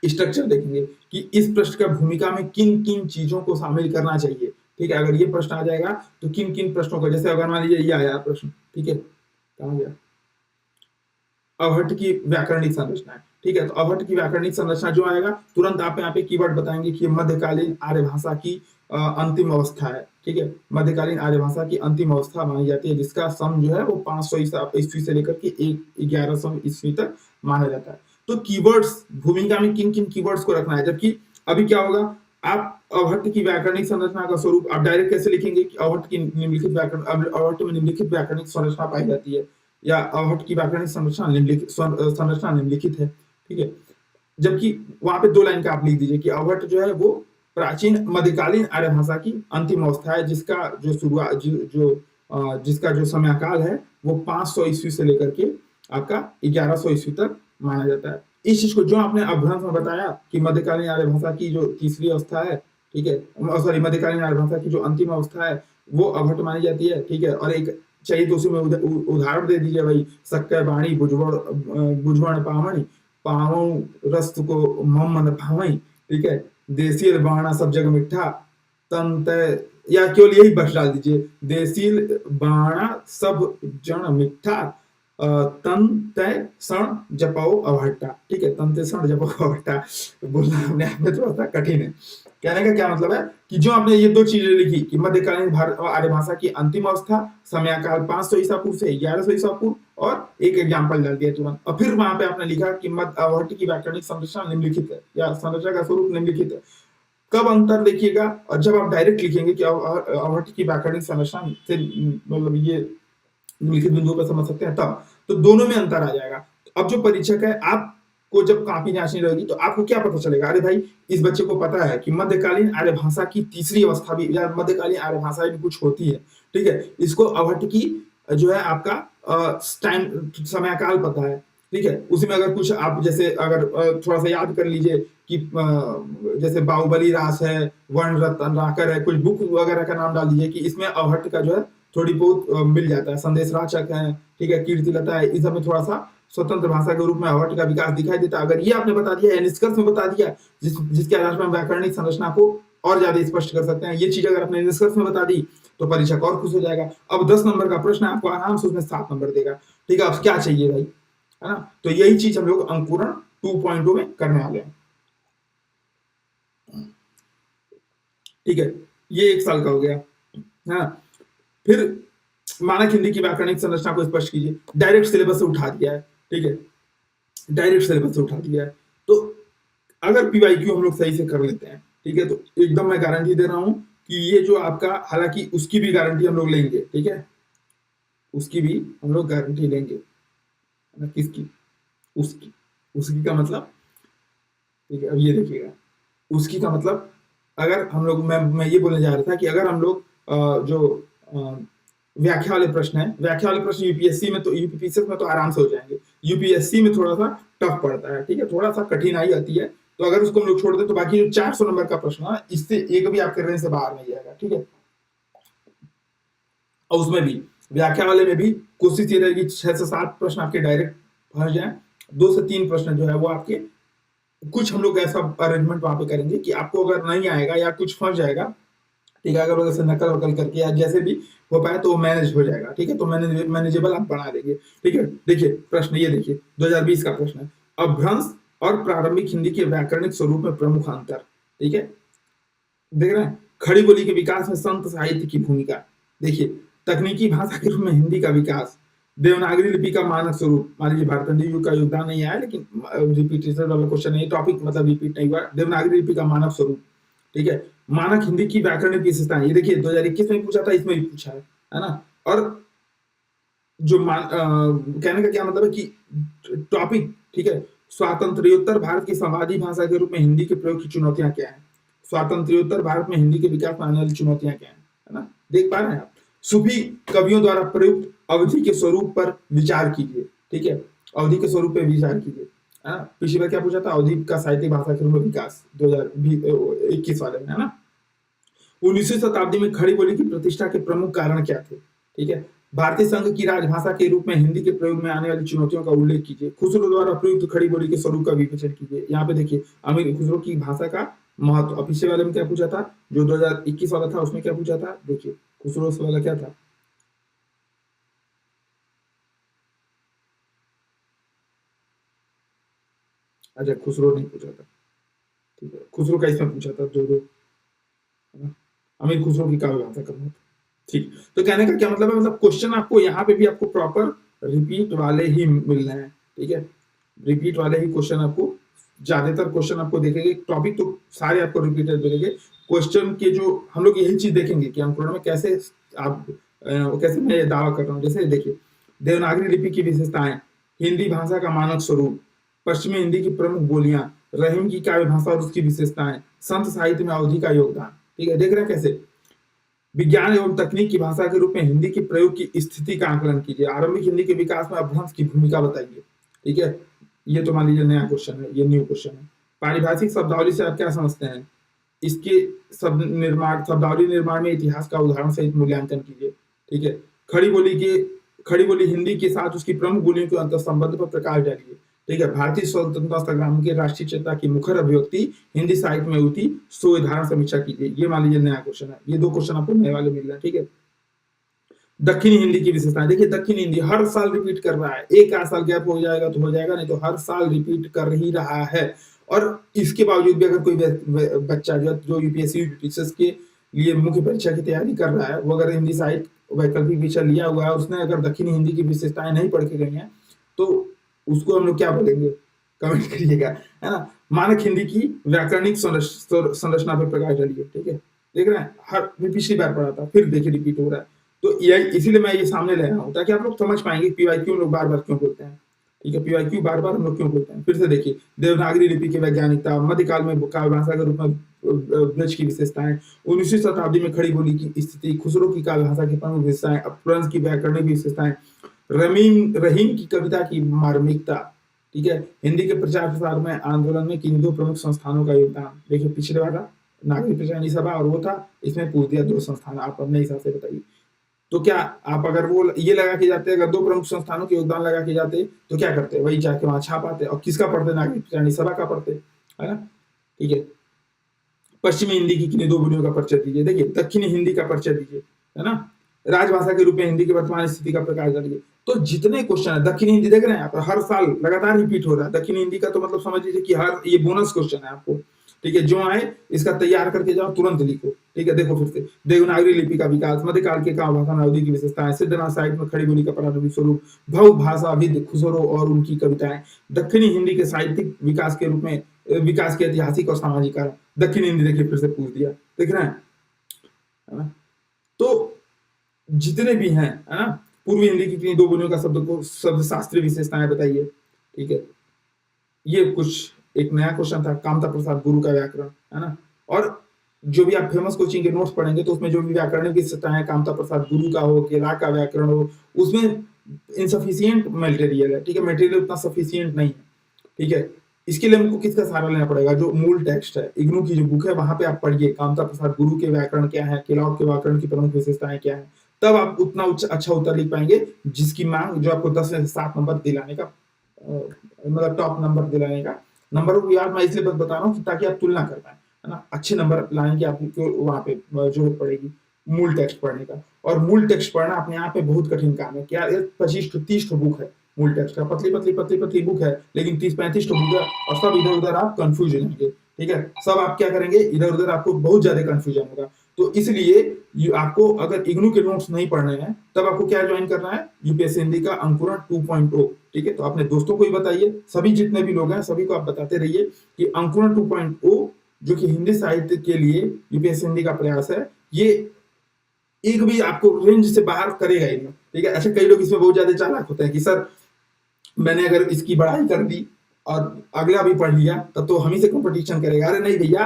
स्ट्रक्चर देखेंगे कि इस प्रश्न का भूमिका में किन किन चीजों को शामिल करना चाहिए। ठीक है, अगर ये प्रश्न आ जाएगा तो किन किन प्रश्नों को, जैसे अगर मान लीजिए ये आया प्रश्न, ठीक है, कहाँ गया, अवहट्ट की व्याकरणिक संरचना है। ठीक है, तो अवहट्ट की व्याकरणिक संरचना जो आएगा तुरंत आप यहाँ पे कीवर्ड बताएंगे कि मध्यकालीन आर्य भाषा की अंतिम अवस्था है। ठीक है, मध्यकालीन आर्य भाषा की अंतिम अवस्था मानी जाती है, जिसका सम जो है वो 500 ईस्वी से लेकर के 1100 ईस्वी तक माना जाता है। तो कीवर्ड्स, भूमिका में किन किन कीवर्ड्स को रखना है, जबकि अभी क्या होगा, आप अवहट्ट की व्याकरणिक संरचना का स्वरूप आप डायरेक्ट कैसे लिखेंगे कि अवहट्ट की निम्नलिखित व्याकरण, अवहट्ट में निम्नलिखित व्याकरणिक संरचना पाई जाती है, या अवहट्ट की व्याकरणिक संरचना निम्नलिखित है। ठीक है, जबकि वहां पे 2 लाइन का आप लिख दीजिए कि अवहट्ट जो है वो प्राचीन मध्यकालीन आर्य भाषा की अंतिम अवस्था है, जिसका जो शुरुआत जिसका जो समयकाल है वो 500 ईस्वी से लेकर के आपका 1100 ईस्वी तक माना जाता है। इस चीज को जो आपने अभ्रंश में बताया कि मध्यकालीन आर्य भाषा की जो तीसरी अवस्था है, ठीक है, सॉरी, मध्यकालीन आर्य भाषा की जो अंतिम अवस्था है वो अवहट्ट मानी जाती है। ठीक है, और एक चाहिए तो उसमें उदाहरण दे दीजिए भाई, शक्कर बाणी बुझवण पावणी पावों रस्त को मम मन भावई। ठीक है, देसील बाणा सब जग मिठा तन तय, या केवल यही बस डाल दीजिए, देसील बाणा सब जन मिठा तन तय सण जपाओ अवहट्टा। ठीक है, तन तय सण जपाओ अवहट्टा बोलना अपने आप में थोड़ा सा कठिन है। कहने का क्या मतलब है कि जो आपने ये 2 चीजें लिखी कि मध्यकालीन आर्य भाषा की अंतिम अवस्था, समयकाल 500 ईसा पूर्व से 1100 ईसा पूर्व, और एक एग्जाम्पल डाल दिया तुरंत, और फिर वहां पे आपने लिखा कि अवहट्ट की व्याकरणिक संरचना निम्नलिखित है, या संरचना का स्वरूप निम्नलिखित है। कब अंतर देखिएगा, और जब आप डायरेक्ट लिखेंगे कि अवहट्ट की व्याकरणिक संरचना से मतलब ये निम्नलिखित बिंदुओं पर समझ सकते हैं, तब तो दोनों में अंतर आ जाएगा। अब जो परीक्षक है, आपको जब कॉपी जांचनी रहेगी तो आपको क्या पता चलेगा, अरे भाई इस बच्चे को पता है कि मध्यकालीन आर्य भाषा की तीसरी अवस्था भी, या मध्यकालीन आर्य भाषा भी कुछ होती है। ठीक है, इसको अवहट्ट की जो है आपका टाइम समयकाल पता है। ठीक है, उसी में अगर कुछ आप जैसे अगर थोड़ा सा याद कर लीजिए कि जैसे बाहुबली रास है, वर्ण रत्न राकर है, कुछ बुक वगैरह का नाम डाल दीजिए कि इसमें अवहट्ट का जो है थोड़ी बहुत मिल जाता है। संदेश राचक है, ठीक है, कीर्तिलता है, इस सब में थोड़ा सा स्वतंत्र भाषा के रूप में अवहट्ट का विकास दिखाई देता है। अगर ये आपने बता दिया, निष्कर्ष में बता दिया, जिसके आधार पर हम व्याकरणिक संरचना को और ज्यादा स्पष्ट कर सकते हैं, ये चीज अगर आपने निष्कर्ष में बता दी तो परीक्षक और खुश हो जाएगा। अब 10 नंबर का प्रश्न आपको आराम से उसमें 7 नंबर देगा। ठीक है, अब क्या चाहिए भाई, है ना। तो यही चीज हम लोग अंकुरण 2.0 में करने वाले हैं। ठीक है, ये 1 साल का हो गया। हाँ, फिर मानक हिंदी की व्याकरणिक संरचना को स्पष्ट कीजिए, डायरेक्ट सिलेबस से उठा दिया है। ठीक है, डायरेक्ट सिलेबस से उठा दिया है। तो अगर पीवाईक्यू हम लोग सही से कर लेते हैं, ठीक है, तो एकदम मैं गारंटी दे रहा हूं कि ये जो आपका, हालांकि उसकी भी गारंटी हम लोग लेंगे, ठीक है, उसकी भी हम लोग गारंटी लेंगे। किसकी? उसकी का मतलब, ठीक है, अब ये देखिएगा, उसकी का मतलब, अगर हम लोग, मैं ये बोलने जा रहा था कि अगर हम लोग जो व्याख्या वाले प्रश्न है, व्याख्या वाले प्रश्न यूपीएससी में तो, यूपीपीसीएस में तो आराम से हो जाएंगे, यूपीएससी में थोड़ा सा टफ पड़ता है। ठीक है, थोड़ा सा कठिनाई आती है, तो अगर उसको हम लोग छोड़ दें तो बाकी जो 400 नंबर का प्रश्न है, इससे एक भी आपके रेंज से बाहर नहीं जाएगा। ठीक है, और उसमें भी व्याख्या वाले में भी कोशिश ये रहेगी 6 से 7 प्रश्न आपके डायरेक्ट फंस जाए, 2 से 3 प्रश्न जो है वो आपके, कुछ हम लोग ऐसा अरेंजमेंट वहां पे करेंगे कि आपको अगर नहीं आएगा या कुछ फंस जाएगा, ठीक है, अगर वैसे नकल वकल करके या जैसे भी हो पाए तो वो मैनेज हो जाएगा। ठीक है, तो मैनेजेबल आप बना देंगे। ठीक है, देखिए प्रश्न ये देखिए 2020 का प्रश्न है, अभ्रंश और प्रारंभिक हिंदी के व्याकरणिक स्वरूप में प्रमुख अंतर। ठीक है, देख रहे हैं, खड़ी बोली के विकास में संत साहित्य की भूमिका। देखिए, तकनीकी भाषा के रूप में हिंदी का विकास, देवनागरी लिपि का मानक स्वरूप, मान लीजिए भारतेंदु युग का योगदान नहीं आया, लेकिन रिपीटेशन वाला क्वेश्चन नहीं, टॉपिक मतलब रिपीट नहीं हुआ, देवनागरी लिपि का मानक स्वरूप। ठीक है, मानक हिंदी की व्याकरणिक विशेषताएं, ये देखिए 2021 में पूछा था, इसमें भी पूछा है ना। और जो कहने का क्या मतलब है कि टॉपिक, ठीक है, स्वातंत्र्योत्तर भारत की संवादी भाषा के रूप में हिंदी के प्रयोग की चुनौतियां क्या है, स्वातंत्र्योत्तर भारत में हिंदी के विकास में आने वाली चुनौतियां क्या है ना, देख पा रहे हैं आप। सूफी कवियों द्वारा प्रयुक्त अवधि के स्वरूप पर विचार कीजिए। ठीक है, अवधि के स्वरूप पर विचार कीजिए। है ना, पिछली बार क्या पूछा था, अवधि का साहित्यिक भाषा के रूप में विकास 2021 वाले में, है ना। 19वीं शताब्दी में खड़ी बोली की प्रतिष्ठा के प्रमुख कारण क्या थे। ठीक है, भारतीय संघ की राजभाषा के रूप में हिंदी के प्रयोग में आने वाली चुनौतियों का उल्लेख कीजिए। खुसरो द्वारा प्रयुक्त खड़ी बोली के स्वरूप का विवेचन कीजिए। यहाँ पे देखिए अमीर खुसरो की भाषा का महत्व। अब पिछले वाले में क्या पूछा था, जो 2021 वाला था उसमें क्या पूछा था, देखिए खुसरो वाला क्या था, अच्छा खुसरो नहीं पूछा था। ठीक है, खुसरो का इसमें पूछा था, जो अमीर खुसरो की काव्य भाषा का महत्व। ठीक, तो कहने का क्या मतलब है, मतलब क्वेश्चन आपको यहाँ पे भी आपको प्रॉपर रिपीट वाले ही मिल रहे हैं। ठीक है, रिपीट वाले ही क्वेश्चन आपको, ज्यादातर क्वेश्चन आपको देखेंगे, टॉपिक तो सारे आपको रिपीटेड मिलेंगे। क्वेश्चन के जो हम लोग यही चीज देखेंगे कि अंकुरण में कैसे आप कैसे मैं ये दावा कर रहा हूँ। जैसे देखिए देवनागरी लिपि की विशेषताएं, हिंदी भाषा का मानक स्वरूप, पश्चिमी हिंदी की प्रमुख बोलियां, रहीम की काव्य भाषा और उसकी विशेषताएं, संत साहित्य में अवधि का योगदान। ठीक है, देख रहे हैं कैसे विज्ञान एवं तकनीक की भाषा के रूप में हिंदी के प्रयोग की स्थिति का आकलन कीजिए। आरंभिक हिंदी के विकास में अपभ्रंश की भूमिका बताइए। ठीक है, ये तो मान लीजिए नया क्वेश्चन है, ये न्यू क्वेश्चन है। पारिभाषिक शब्दावली से आप क्या समझते हैं, इसके शब्द निर्माण, शब्दावली निर्माण में इतिहास का उदाहरण सहित मूल्यांकन कीजिए। ठीक है, खड़ी बोली हिंदी के साथ उसकी प्रमुख बोलियों के अंतर संबंध पर प्रकाश डालिए। ठीक है, भारतीय स्वतंत्रता संग्राम के राष्ट्रीय चेतना की मुखर अभिव्यक्ति हिंदी साहित्य में हुई, सो उदाहरण समीक्षा कीजिए। ये मान लीजिए नया क्वेश्चन है, ये दो क्वेश्चन आपको नए वाले मिल रहे हैं। ठीक है, दक्षिणी हिंदी की विशेषताएं, देखिए दक्षिणी हिंदी हर साल रिपीट कर रहा है, एक आध साल गैप हो जाएगा तो हो जाएगा, नहीं तो हर साल रिपीट कर ही रहा है। और इसके बावजूद भी अगर कोई बच्चा जो यूपीएससी यूपीएससी के लिए मुख्य परीक्षा की तैयारी कर रहा है, वो अगर हिंदी साहित्य वैकल्पिक विषय लिया हुआ है, उसने अगर दक्षिणी हिंदी की विशेषताएं नहीं पढ़ के गई है, तो उसको हम लोग क्या बोलेंगे, कमेंट करिएगा, है ना। मानक हिंदी की व्याकरणिक संरचना पर प्रकाश डालिए। ठीक है, देख रहे हैं, हर पिछली बार पढ़ा था, फिर देखिए रिपीट हो रहा है, तो इसीलिए मैं ये सामने ले रहा हूँ ताकि आप लोग समझ पाएंगे पीवाईक्यू लोग बार बार क्यों बोलते हैं। ठीक है, पीवाईक्यू बार बार हम लोग क्यों बोलते हैं। फिर से देखिए देवनागरी लिपि की वैज्ञानिकता, मध्यकाल में काव्य भाषा के रूप में ब्रज की विशेषताएं, 19वीं शताब्दी में खड़ी बोली की स्थिति, खुसरो की काव्य भाषा की प्रमुख विशेषताएं, अपभ्रंश की व्याकरणिक विशेषताएं, रहीम की कविता की मार्मिकता। ठीक है, हिंदी के प्रचार प्रसार में आंदोलन में किन दो प्रमुख संस्थानों का योगदान। देखिए पिछले वाला नागरिक प्रचारणी सभा और वो था, इसमें पूछ दिया दो संस्थान, आप अपने हिसाब से बताइए। तो क्या आप अगर वो ये लगा के जाते, अगर दो प्रमुख संस्थानों के योगदान लगा के जाते तो क्या करते, वही जाके वहां छाप आते, और किसका पढ़ते, नागरिक प्रचारणी सभा का पढ़ते, है ना। ठीक है, पश्चिमी हिंदी की किन्हीं दो बोलियों का परिचय दीजिए। देखिए दक्षिणी हिंदी का परिचय दीजिए, है ना। राजभाषा के रूप में हिंदी की वर्तमान स्थिति का प्रकाश डालिए। तो जितने क्वेश्चन है, दक्षिणी हिंदी देख रहे हैं आप, हर साल लगातार रिपीट हो रहा है। दक्षिणी हिंदी का तो मतलब समझ लीजिए कि हर ये बोनस क्वेश्चन है आपको। ठीक है, जो आए इसका तैयार करके जाओ, तुरंत लिखो। ठीक है, देखो फिर से देवनागरी लिपि का विकास, मध्यकाल के काव्य भाषा में अवधि की विशेषताएं, सिद्धनाथ साहित्य में खड़ी बोली का प्रारंभिक स्वरूप, भव भाषाविद खुसरो और उनकी कविताएं, दक्षिणी हिंदी के साहित्यिक विकास के रूप में विकास के ऐतिहासिक और सामाजिक कारण। दक्षिणी हिंदी देखिए फिर से पूछ दिया, देख रहे हैं, है ना। तो जितने भी हैं, है ना, पूर्वी हिंदी की किन्हीं दो बोलियों का शब्द शास्त्रीय विशेषताएं बताइए। ठीक है, ये कुछ एक नया क्वेश्चन था, कामता प्रसाद गुरु का व्याकरण, है ना। और जो भी आप फेमस कोचिंग के नोट्स पढ़ेंगे तो उसमें जो भी व्याकरण की विशेषताएं, कामता प्रसाद गुरु का हो, केला का व्याकरण हो, उसमें इनसफिशियंट मटेरियल है। ठीक है, मटेरियल उतना सफिशियंट नहीं है। ठीक है, इसके लिए हमको किसका सहारा लेना पड़ेगा, जो मूल टेक्स्ट है, इग्नू की जो बुक है, वहां पे आप पढ़िए कामता प्रसाद गुरु के व्याकरण क्या है, केलॉग के व्याकरण की प्रमुख विशेषताएं क्या है, तब आप उतना अच्छा उत्तर लिख पाएंगे जिसकी मांग, जो आपको 10 से 7 नंबर दिलाने का, मतलब टॉप नंबर दिलाने का। नंबर को याद मैं इसलिए बता रहा हूँ ताकि आप तुलना कर पाए, है ना। अच्छे नंबर लाने की आपको वहां पे जरूरत पड़ेगी मूल टेक्स्ट पढ़ने का। और मूल टेक्स्ट पढ़ना अपने आप में बहुत कठिन काम है। क्या 25-30 बुक है मूल टेक्स्ट का, पतली बुक है, लेकिन 30-35 बुक है, और सब इधर उधर आप कंफ्यूज होंगे। ठीक है, सब आप क्या करेंगे, इधर उधर आपको बहुत ज्यादा कंफ्यूजन होगा। तो इसलिए आपको अगर इग्नू के नोट्स नहीं पढ़ने हैं, तब आपको क्या ज्वाइन करना है, यूपीएससी हिंदी का अंकुरण 2.0। ठीक है, तो अपने दोस्तों को ही बताइए, सभी जितने भी लोग हैं सभी को आप बताते रहिए कि अंकुरण 2.0 जो कि हिंदी साहित्य के लिए यूपीएससी हिंदी का प्रयास है, ये एक भी आपको रेंज से बाहर करेगा ही नहीं। ठीक है, ऐसे कई लोग इसमें बहुत ज्यादा चालाक होते हैं कि सर मैंने अगर इसकी बढ़ाई कर दी और अगला भी पढ़ लिया तब तो हम ही से कंपटीशन करेगा। अरे नहीं भैया,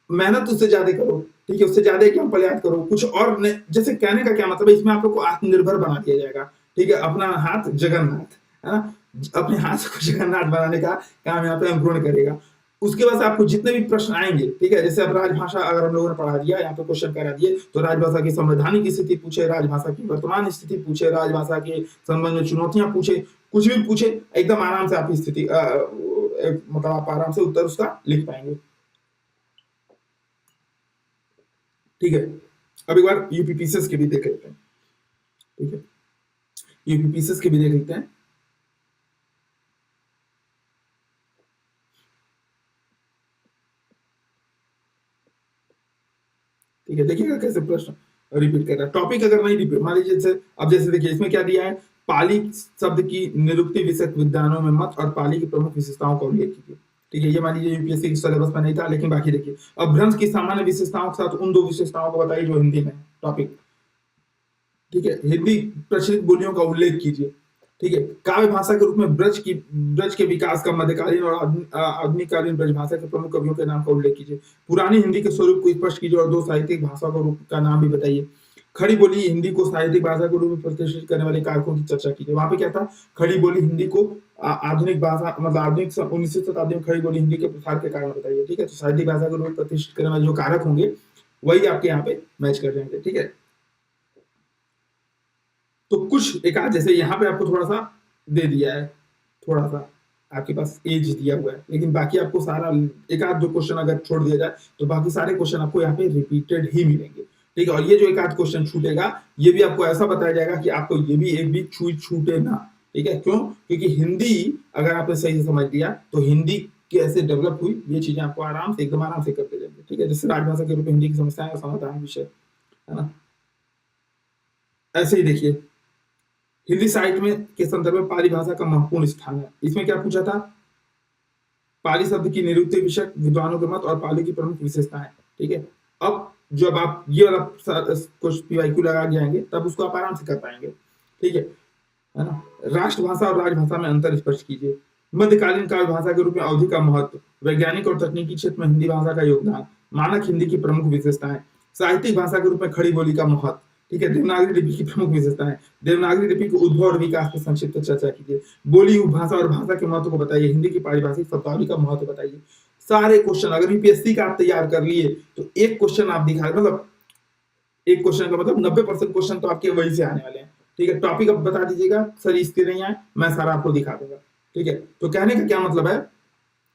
मेहनत उससे ज्यादा करो। ठीक है, उससे ज्यादा एग्जाम्पल याद करो, कुछ और जैसे कहने का क्या मतलब है, इसमें आप लोग को आत्मनिर्भर बना दिया जाएगा। ठीक है, अपना हाथ जगन्नाथ, है ना, अपने हाथ को जगन्नाथ बनाने का काम यहाँ पे अंकुरण करेगा। उसके बाद से आपको जितने भी प्रश्न आएंगे, ठीक है, जैसे अब राजभाषा अगर हम लोगों ने पढ़ा दिया, यहाँ पे क्वेश्चन करा दिए, तो राजभाषा की संवैधानिक स्थिति पूछे, राजभाषा की वर्तमान स्थिति पूछे, राजभाषा के संबंध में चुनौतियां पूछे, कुछ भी पूछे, एकदम आराम से आप स्थिति मतलब आप आराम से उत्तर उसका लिख पाएंगे। ठीक है, अब एक बार यूपीपीसीएस के भी देख लेते हैं। ठीक है, यूपीपीसीएस के भी देख लेते हैं। ठीक है, देखिएगा कैसे प्रश्न रिपीट कर रहा है। टॉपिक अगर नहीं रिपीट, मान लीजिए जैसे अब जैसे देखिए इसमें क्या दिया है, पाली शब्द की निरुक्ति विषय विद्वानों में मत और पाली की प्रमुख विशेषताओं का उल्लेख कीजिए। ठीक है, ये मान लीजिए यूपीएससी के सिलेबस में नहीं था, लेकिन बाकी देखिए, अब भ्रंश की सामान्य विशेषताओं के साथ उन दो विशेषताओं को बताइए जो हिंदी में टॉपिक। ठीक है, हिंदी प्रचलित बोलियों का उल्लेख कीजिए। ठीक है, काव्य भाषा के रूप में ब्रज के विकास का मध्यकालीन और आधुनिककालीन ब्रज भाषा के प्रमुख कवियों के नाम का उल्लेख कीजिए। पुरानी हिंदी के स्वरूप को स्पष्ट कीजिए और दो साहित्यिक भाषा का रूप का नाम भी बताइए। खड़ी बोली हिंदी को साहित्यिक भाषा के रूप में प्रतिष्ठित करने वाले कारकों की चर्चा कीजिए। वहां पे क्या था, खड़ी बोली हिंदी को आधुनिक भाषा मतलब आधुनिक 19वीं शताब्दी में खड़ी बोली हिंदी के प्रसार के कारण बताइए। ठीक है, तो साहित्यिक भाषा के रूप में प्रतिष्ठित करने वाले जो कारक होंगे वही आपके यहाँ पे मैच कर जाएंगे। ठीक है, तो कुछ एक आध जैसे यहाँ पे आपको थोड़ा सा दे दिया है, थोड़ा सा आपके पास एज दिया हुआ है, लेकिन बाकी आपको सारा एक आध दो क्वेश्चन अगर छोड़ दिया जाए तो बाकी सारे क्वेश्चन आपको यहाँ पे रिपीटेड ही मिलेंगे। ठीक है, और ये जो एक आध क्वेश्चन छूटेगा ये भी आपको ऐसा बताया जाएगा कि आपको ये भी एक भी छूटे ना। ठीक है, क्यों, क्योंकि हिंदी अगर आपने सही से समझ लिया तो हिंदी कैसे डेवलप हुई ये चीजें आपको आराम से एकदम आराम से करते जाएंगे। ठीक है, जैसे राजभाषा के रूप में हिंदी की समस्याएं और समाधान विषय, है ना, ऐसे ही देखिए हिंदी साहित्य में के संदर्भ में पाली भाषा का महत्वपूर्ण स्थान है। इसमें क्या पूछा था, पाली शब्द की निरुक्ति विषय विद्वानों के मत और पाली की प्रमुख विशेषताएं। ठीक है, अब जब आप ये वाला कुछ पीवाईक्यू लगा जाएंगे तब उसको आप आराम से कर पाएंगे। ठीक है ना, राष्ट्रभाषा और राजभाषा में अंतर स्पष्ट कीजिए। मध्यकालीन काव्य भाषा के रूप में अवधि का महत्व, वैज्ञानिक और तकनीकी क्षेत्र में हिंदी भाषा का योगदान, मानक हिंदी की प्रमुख विशेषताएं, साहित्यिक भाषा के रूप में खड़ी बोली का महत्व। ठीक है, देवनागरी लिपि की प्रमुख विशेषताएं, देवनागरी लिपि के उद्भव और विकास पर संक्षिप्त चर्चा कीजिए। बोली उपभाषा और भाषा के महत्व को बताइए। हिंदी की पारिभाषिक शब्दावली का महत्व बताइए। सारे क्वेश्चन अगर यूपीएससी का आप तैयार कर लिए तो एक क्वेश्चन आप दिखा, मतलब एक क्वेश्चन का मतलब 90% क्वेश्चन तो आपके वही से आने वाले हैं। ठीक है, टॉपिक अब बता दीजिएगा, सर इसके नहीं आए, मैं सारा आपको दिखा दूंगा। ठीक है, तो कहने का क्या मतलब है,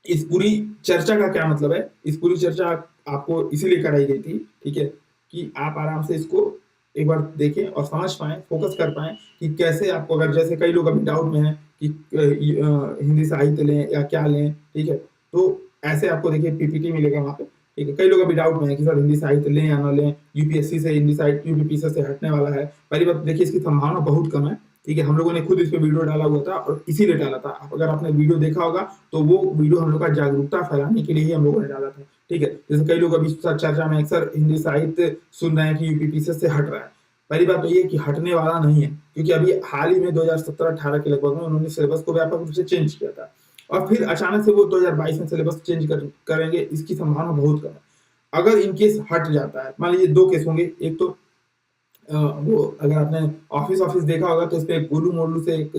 इस पूरी चर्चा का क्या मतलब है, इस पूरी चर्चा आपको इसीलिए कराई गई थी। ठीक है, कि आप आराम से इसको एक बार देखें और समझ पाए, फोकस कर पाए कि कैसे आपको, अगर जैसे कई लोग अभी डाउट में हैं कि हिंदी साहित्य लें या क्या लें। ठीक है, तो ऐसे आपको देखिए पीपीटी मिलेगा वहां पे। ठीक है, कई लोग अभी डाउट में है कि सर हिंदी साहित्य लें या ना लें, यूपीएससी से हिंदी साहित्य यूपीपीसी से हटने वाला है। पहली बात देखिए इसकी संभावना बहुत कम है। ठीक है, हम लोगों ने खुद इस पे वीडियो डाला हुआ था और इसीलिए डाला था। अगर आपने वीडियो देखा होगा तो वो वीडियो हम लोग का जागरूकता फैलाने के लिए ही हम लोगों ने डाला था। ठीक है, जैसे कई लोग अभी चर्चा में अक्सर हिंदी साहित्य सुन रहे हैं कि यूपीपीसी से हट रहा है। पहली बात तो ये कि हटने वाला नहीं है, क्योंकि अभी हाल ही में 2017-18 के लगभग में उन्होंने सिलेबस को व्यापक रूप से चेंज किया था और फिर अचानक से वो 2022 में सिलेबस चेंज करेंगे, इसकी संभावना बहुत कम है। अगर इनकेस हट जाता है, मान लीजिए दो केस होंगे, एक तो वो अगर आपने ऑफिस देखा होगा तो इसपे गोलू मोलू से एक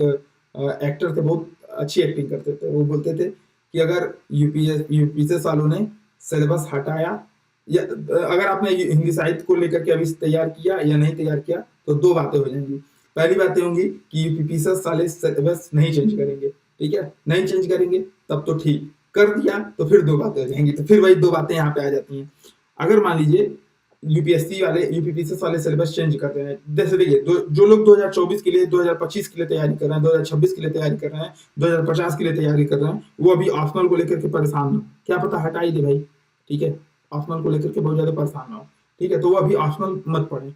एक्टर थे, बहुत अच्छी एक्टिंग करते थे। वो बोलते थे कि अगर यूपीएससी वालों ने सिलेबस हटाया या अगर आपने हिंदी साहित्य को लेकर के अभी तैयार किया या नहीं तैयार किया तो दो बातें हो जाएंगी। पहली बातें होंगी कि यूपीएससी वाले सिलेबस नहीं चेंज करेंगे। ठीक है, नहीं चेंज करेंगे तब तो ठीक, कर दिया तो फिर दो बातें हो जाएंगी। तो फिर वही दो बातें यहाँ पे आ जाती हैं। अगर मान लीजिए यूपीएससी वाले यूपीपीसी वाले सिलेबस चेंज करते हैं, जैसे देखिए जो लोग 2024 के लिए 2025 के लिए तैयारी कर रहे हैं, 2026 के लिए तैयारी कर रहे हैं, 2050 के लिए तैयारी कर रहे हैं, वो अभी ऑप्शनल को लेकर के परेशान हो, क्या पता हटा ही दे भाई। ठीक है, ऑप्शनल को लेकर के बहुत ज्यादा परेशान ना हो। ठीक है, तो वो अभी ऑप्शनल मत पढ़े।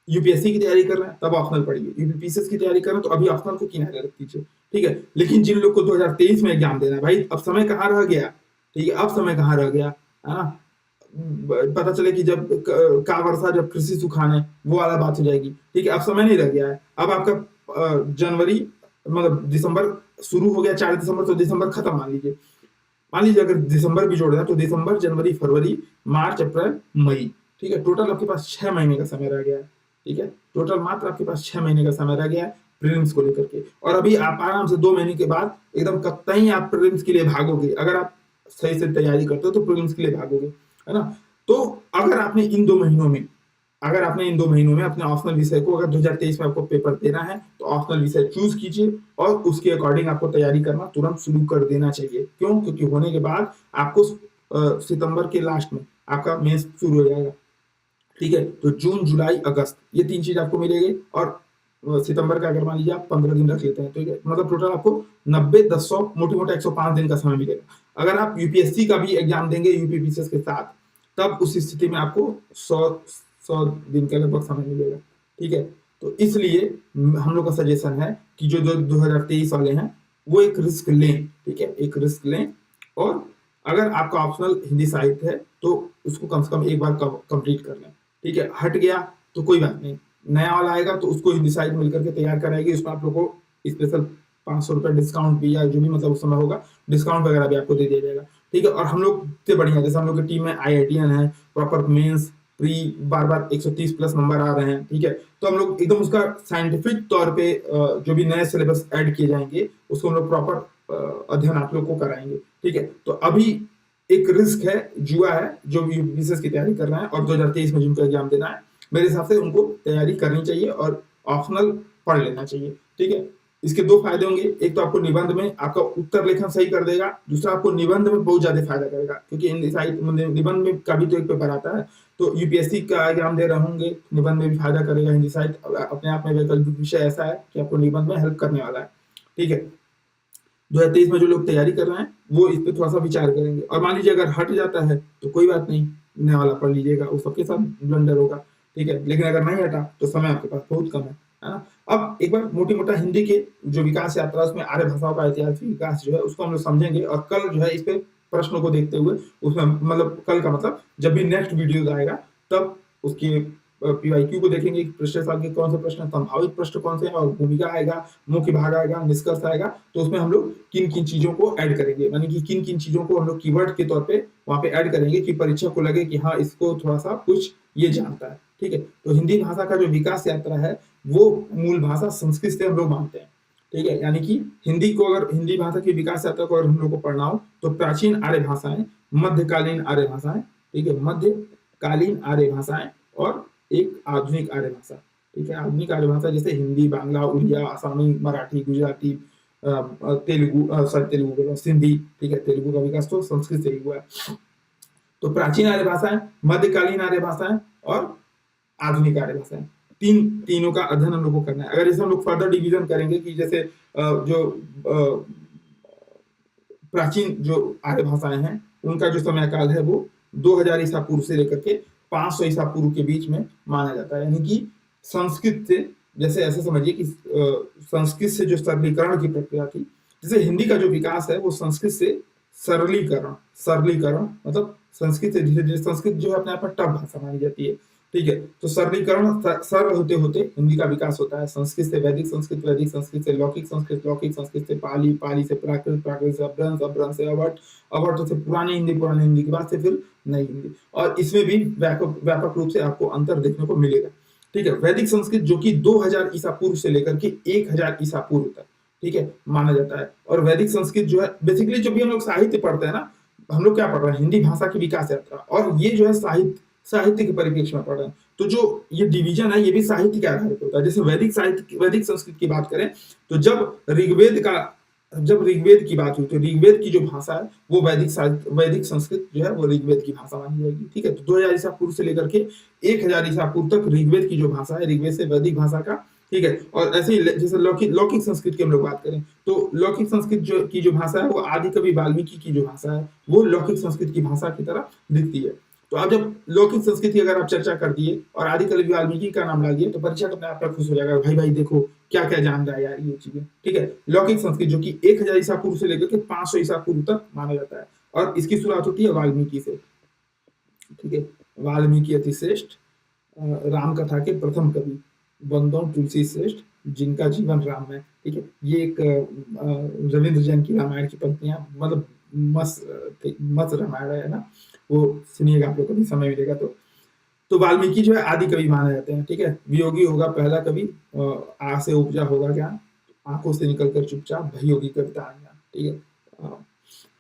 यूपीएससी की तैयारी कर रहे हैं तब ऑप्शनल पढ़िए, यूपीपीसी की तैयारी कर रहे हैं तो अभी ऑप्शनल को किनारे रख दीजिए। ठीक है, लेकिन जिन लोग को 2023 में एग्जाम देना है भाई, अब समय कहाँ रह गया। ठीक है, अब समय कहाँ रह गया, है ना, पता चले कि जब का वर्षा जब कृषि सुखाने वो वाला बात हो जाएगी। ठीक है, अब समय नहीं रह गया है। अब आपका जनवरी मतलब दिसंबर शुरू हो गया 4 दिसंबर, तो दिसंबर खत्म मान लीजिए। मान लीजिए अगर दिसंबर भी जोड़ दें तो दिसंबर, जनवरी, फरवरी, मार्च, अप्रैल, मई। ठीक है, टोटल आपके पास 6 महीने का समय रह गया है। ठीक है, टोटल मात्र आपके पास 6 महीने का समय रह गया है। प्रीलिम्स को लेकर के। और अभी आप आराम से 2 महीने के बाद एकदम कतई आप प्रीलिम्स के लिए भागोगे। अगर आप सही से तैयारी करते हो तो प्रीलिम्स के लिए भागोगे, है ना? तो अगर आपने इन 2 महीनों में अपने ऑप्शनल विषय को, अगर 2023 में आपको पेपर देना है तो ऑप्शनल विषय चूज कीजिए और उसके अकॉर्डिंग आपको तैयारी करना तुरंत शुरू कर देना चाहिए। क्यों? क्योंकि होने के बाद आपको सितंबर के लास्ट में आपका मेंस शुरू हो जाएगा, ठीक है? तो जून, जुलाई, अगस्त ये 3 चीज आपको मिलेगी। और सितंबर का अगर मान लीजिए आप 15 दिन रख लेते हैं, ठीक है, मतलब टोटल आपको 90, 10, 100, मोटी-मोटा 105 दिन का समय मिलेगा। अगर आप यूपीएससी का भी एग्जाम देंगे यूपीपीसीएस के साथ, तब उस स्थिति में आपको 100 दिन का लगभग समय मिलेगा, ठीक है? तो इसलिए हम लोग का सजेशन है कि जो 2023 वाले हैं वो एक रिस्क लें, ठीक है? एक रिस्क लें। और अगर आपका ऑप्शनल हिंदी साहित्य है तो उसको कम से कम एक बार कंप्लीट कर लें, ठीक है? हट गया तो कोई बात नहीं, नया वाला आएगा तो उसको हिंदी साइड मिलकर के तैयार कराएगी। उसमें आप लोग को स्पेशल 500 रुपए डिस्काउंट भी, या जो भी मतलब उस समय होगा डिस्काउंट वगैरह भी आपको दे दिया जाएगा, ठीक है? और हम लोग से बढ़िया, जैसे हम लोग की टीम में आईआईटीएन है, प्रॉपर मेंस प्री बार 130 प्लस नंबर आ रहे हैं, ठीक है? तो हम लोग एकदम उसका साइंटिफिक तौर पे जो भी नए सिलेबस ऐड किए जाएंगे उसको हम लोग प्रॉपर अध्ययन आप लोग को कराएंगे, ठीक है? तो अभी एक रिस्क है, जुआ है, जो भी यूपीएससी की तैयारी कर रहे हैं और 2023 में जिनको एग्जाम देना है, मेरे हिसाब से उनको तैयारी करनी चाहिए और ऑप्शनल पढ़ लेना चाहिए, ठीक है? इसके 2 फायदे होंगे। एक तो आपको निबंध में आपका उत्तर लेखन सही कर देगा, दूसरा आपको निबंध में बहुत ज्यादा फायदा करेगा, क्योंकि हिंदी साहित्य निबंध में का भी तो एक पेपर आता है। तो यूपीएससी का एग्जाम दे रहे होंगे, निबंध में भी फायदा करेगा। हिंदी साहित्य अपने आप में वैकल्पिक विषय ऐसा है कि आपको निबंध में हेल्प करने वाला है, ठीक है? 2023 में जो लोग तैयारी कर रहे हैं वो इस पे थोड़ा सा विचार करेंगे। और मान लीजिए अगर हट जाता है तो कोई बात नहीं, नया वाला पढ़ लीजिएगा, वो सबके साथ ब्लंडर होगा, ठीक है? लेकिन अगर नहीं हटा तो समय आपके पास बहुत कम है ना? अब एक बार मोटी मोटा हिंदी के जो विकास यात्रा, उसमें आर्य भाषाओं का ऐतिहासिक विकास जो है उसको हम लोग समझेंगे। और कल जो है इस पे प्रश्नों को देखते हुए, उसमें मतलब कल का मतलब जब भी नेक्स्ट वीडियो आएगा तब उसकी पीवाईक्यू को देखेंगे, पिछले साल के कौन से प्रश्न, संभावित प्रश्न कौन से हैं, और भूमिका आएगा, मुख्य भाग आएगा, निष्कर्ष आएगा। तो उसमें हम लोग किन किन चीजों को ऐड करेंगे, यानी कि किन किन चीजों को हम लोग कीवर्ड के तौर पे वहां पे ऐड करेंगे कि परीक्षक को लगे कि हाँ इसको थोड़ा सा कुछ ये जानता है, ठीक है? तो हिंदी भाषा का जो विकास यात्रा है वो मूल भाषा संस्कृत से हम लोग मानते हैं, ठीक है? यानी कि हिंदी को, अगर हिंदी भाषा की विकास यात्रा को अगर हम लोग को पढ़ना हो तो प्राचीन आर्य भाषाएं, मध्यकालीन आर्य भाषाएं, ठीक है, मध्यकालीन आर्य भाषाएं और एक आधुनिक आर्य भाषा, ठीक है? आधुनिक आर्य भाषा जैसे हिंदी, बांग्ला, उड़िया, आसामी, मराठी, गुजराती, तेलुगु, सिंधी, ठीक है? तेलुगु का विकास तो संस्कृत से ही हुआ है। तो प्राचीन आर्य भाषाएं, मध्यकालीन आर्य भाषाएं और आधुनिक आर्य भाषाएं, तीनों का अध्ययन हम लोग को करना है। अगर इसे हम लोग फर्दर डिवीजन करेंगे कि जैसे जो प्राचीन जो आर्य भाषाएं हैं उनका जो समय काल है वो 2000 ईसा पूर्व से लेकर के 500 ईसा पूर्व के बीच में माना जाता है। यानी कि संस्कृत से, जैसे ऐसे समझिए कि संस्कृत से जो सरलीकरण की प्रक्रिया थी, जैसे हिंदी का जो विकास है वो संस्कृत से सरलीकरण मतलब संस्कृत से धीरे धीरे, संस्कृत जो है अपने आप में टफ भाषा मानी जाती है, ठीक है? तो सरलीकरण, सरल होते होते हिंदी का विकास होता है। संस्कृत से वैदिक संस्कृत, वैदिक संस्कृत से लौकिक संस्कृत, लौकिक संस्कृत से पाली, पाली से प्राकृत, प्राकृत से अपभ्रंश, अपभ्रंश से अवध, अवध से पुरानी हिंदी, पुरानी हिंदी के बाद से फिर नई हिंदी। और इसमें भी व्यापक रूप से आपको अंतर देखने को मिलेगा, ठीक है? वैदिक संस्कृत जो कि 2000 ईसा पूर्व से लेकर के 1000 ईसा पूर्व तक, ठीक है, माना जाता है। और वैदिक संस्कृत जो है बेसिकली, जो भी हम लोग साहित्य पढ़ते हैं ना, हम लोग क्या पढ़ रहे हैं? हिंदी भाषा की विकास यात्रा। और ये जो है साहित्य के परिप्रेक्ष्य में पढ़ रहे हैं। तो जो ये डिवीजन है ये भी साहित्य के आधार पर होता है। जैसे वैदिक संस्कृत की बात करें तो जब ऋग्वेद की बात हुई तो ऋग्वेद की जो भाषा है वो वैदिक संस्कृत जो है वो ऋग्वेद की भाषा मानी जाएगी, ठीक है? तो 2000 ईसा पूर्व से लेकर के 1000 ईसा पूर्व तक ऋग्वेद की जो भाषा है, ऋग्वेद से वैदिक भाषा का, ठीक है? और ऐसे ही जैसे लौकिक संस्कृत की हम लोग बात करें तो लौकिक संस्कृत की जो भाषा है वो आदि कवि वाल्मीकि की जो भाषा है वो लौकिक संस्कृत की भाषा की तरह दिखती है। तो आप जब लौकिक संस्कृत की अगर आप चर्चा कर दिए और आदि कवि वाल्मीकि का नाम ला दिए तो परीक्षक अपने आप में खुश हो जाएगा, भाई देखो क्या क्या जान रहा है यार ये चीजें, ठीक है? लौकिक संस्कृत जो कि 1000 ईसा पूर्व से लेकर के 500 ईसा पूर्व तक माना जाता है और इसकी शुरुआत होती है वाल्मीकि से, ठीक है? वाल्मीकि अति श्रेष्ठ, राम कथा के प्रथम कवि, बंदों तुलसी श्रेष्ठ, जिनका जीवन राम है, ठीक है? ये एक रविंद्र जैन की रामायण की पंक्तियां, मतलब मस्त रामायण है ना, वो सुनिएगा आप लोग कभी समय मिलेगा तो। तो वाल्मीकि जो है आदि कवि माने जाते हैं, ठीक है। वियोगी होगा पहला कवि, आ से उपजा होगा ज्ञान, आंखों से निकलकर चुपचाप भई होगी कविता अज्ञान, ठीक है।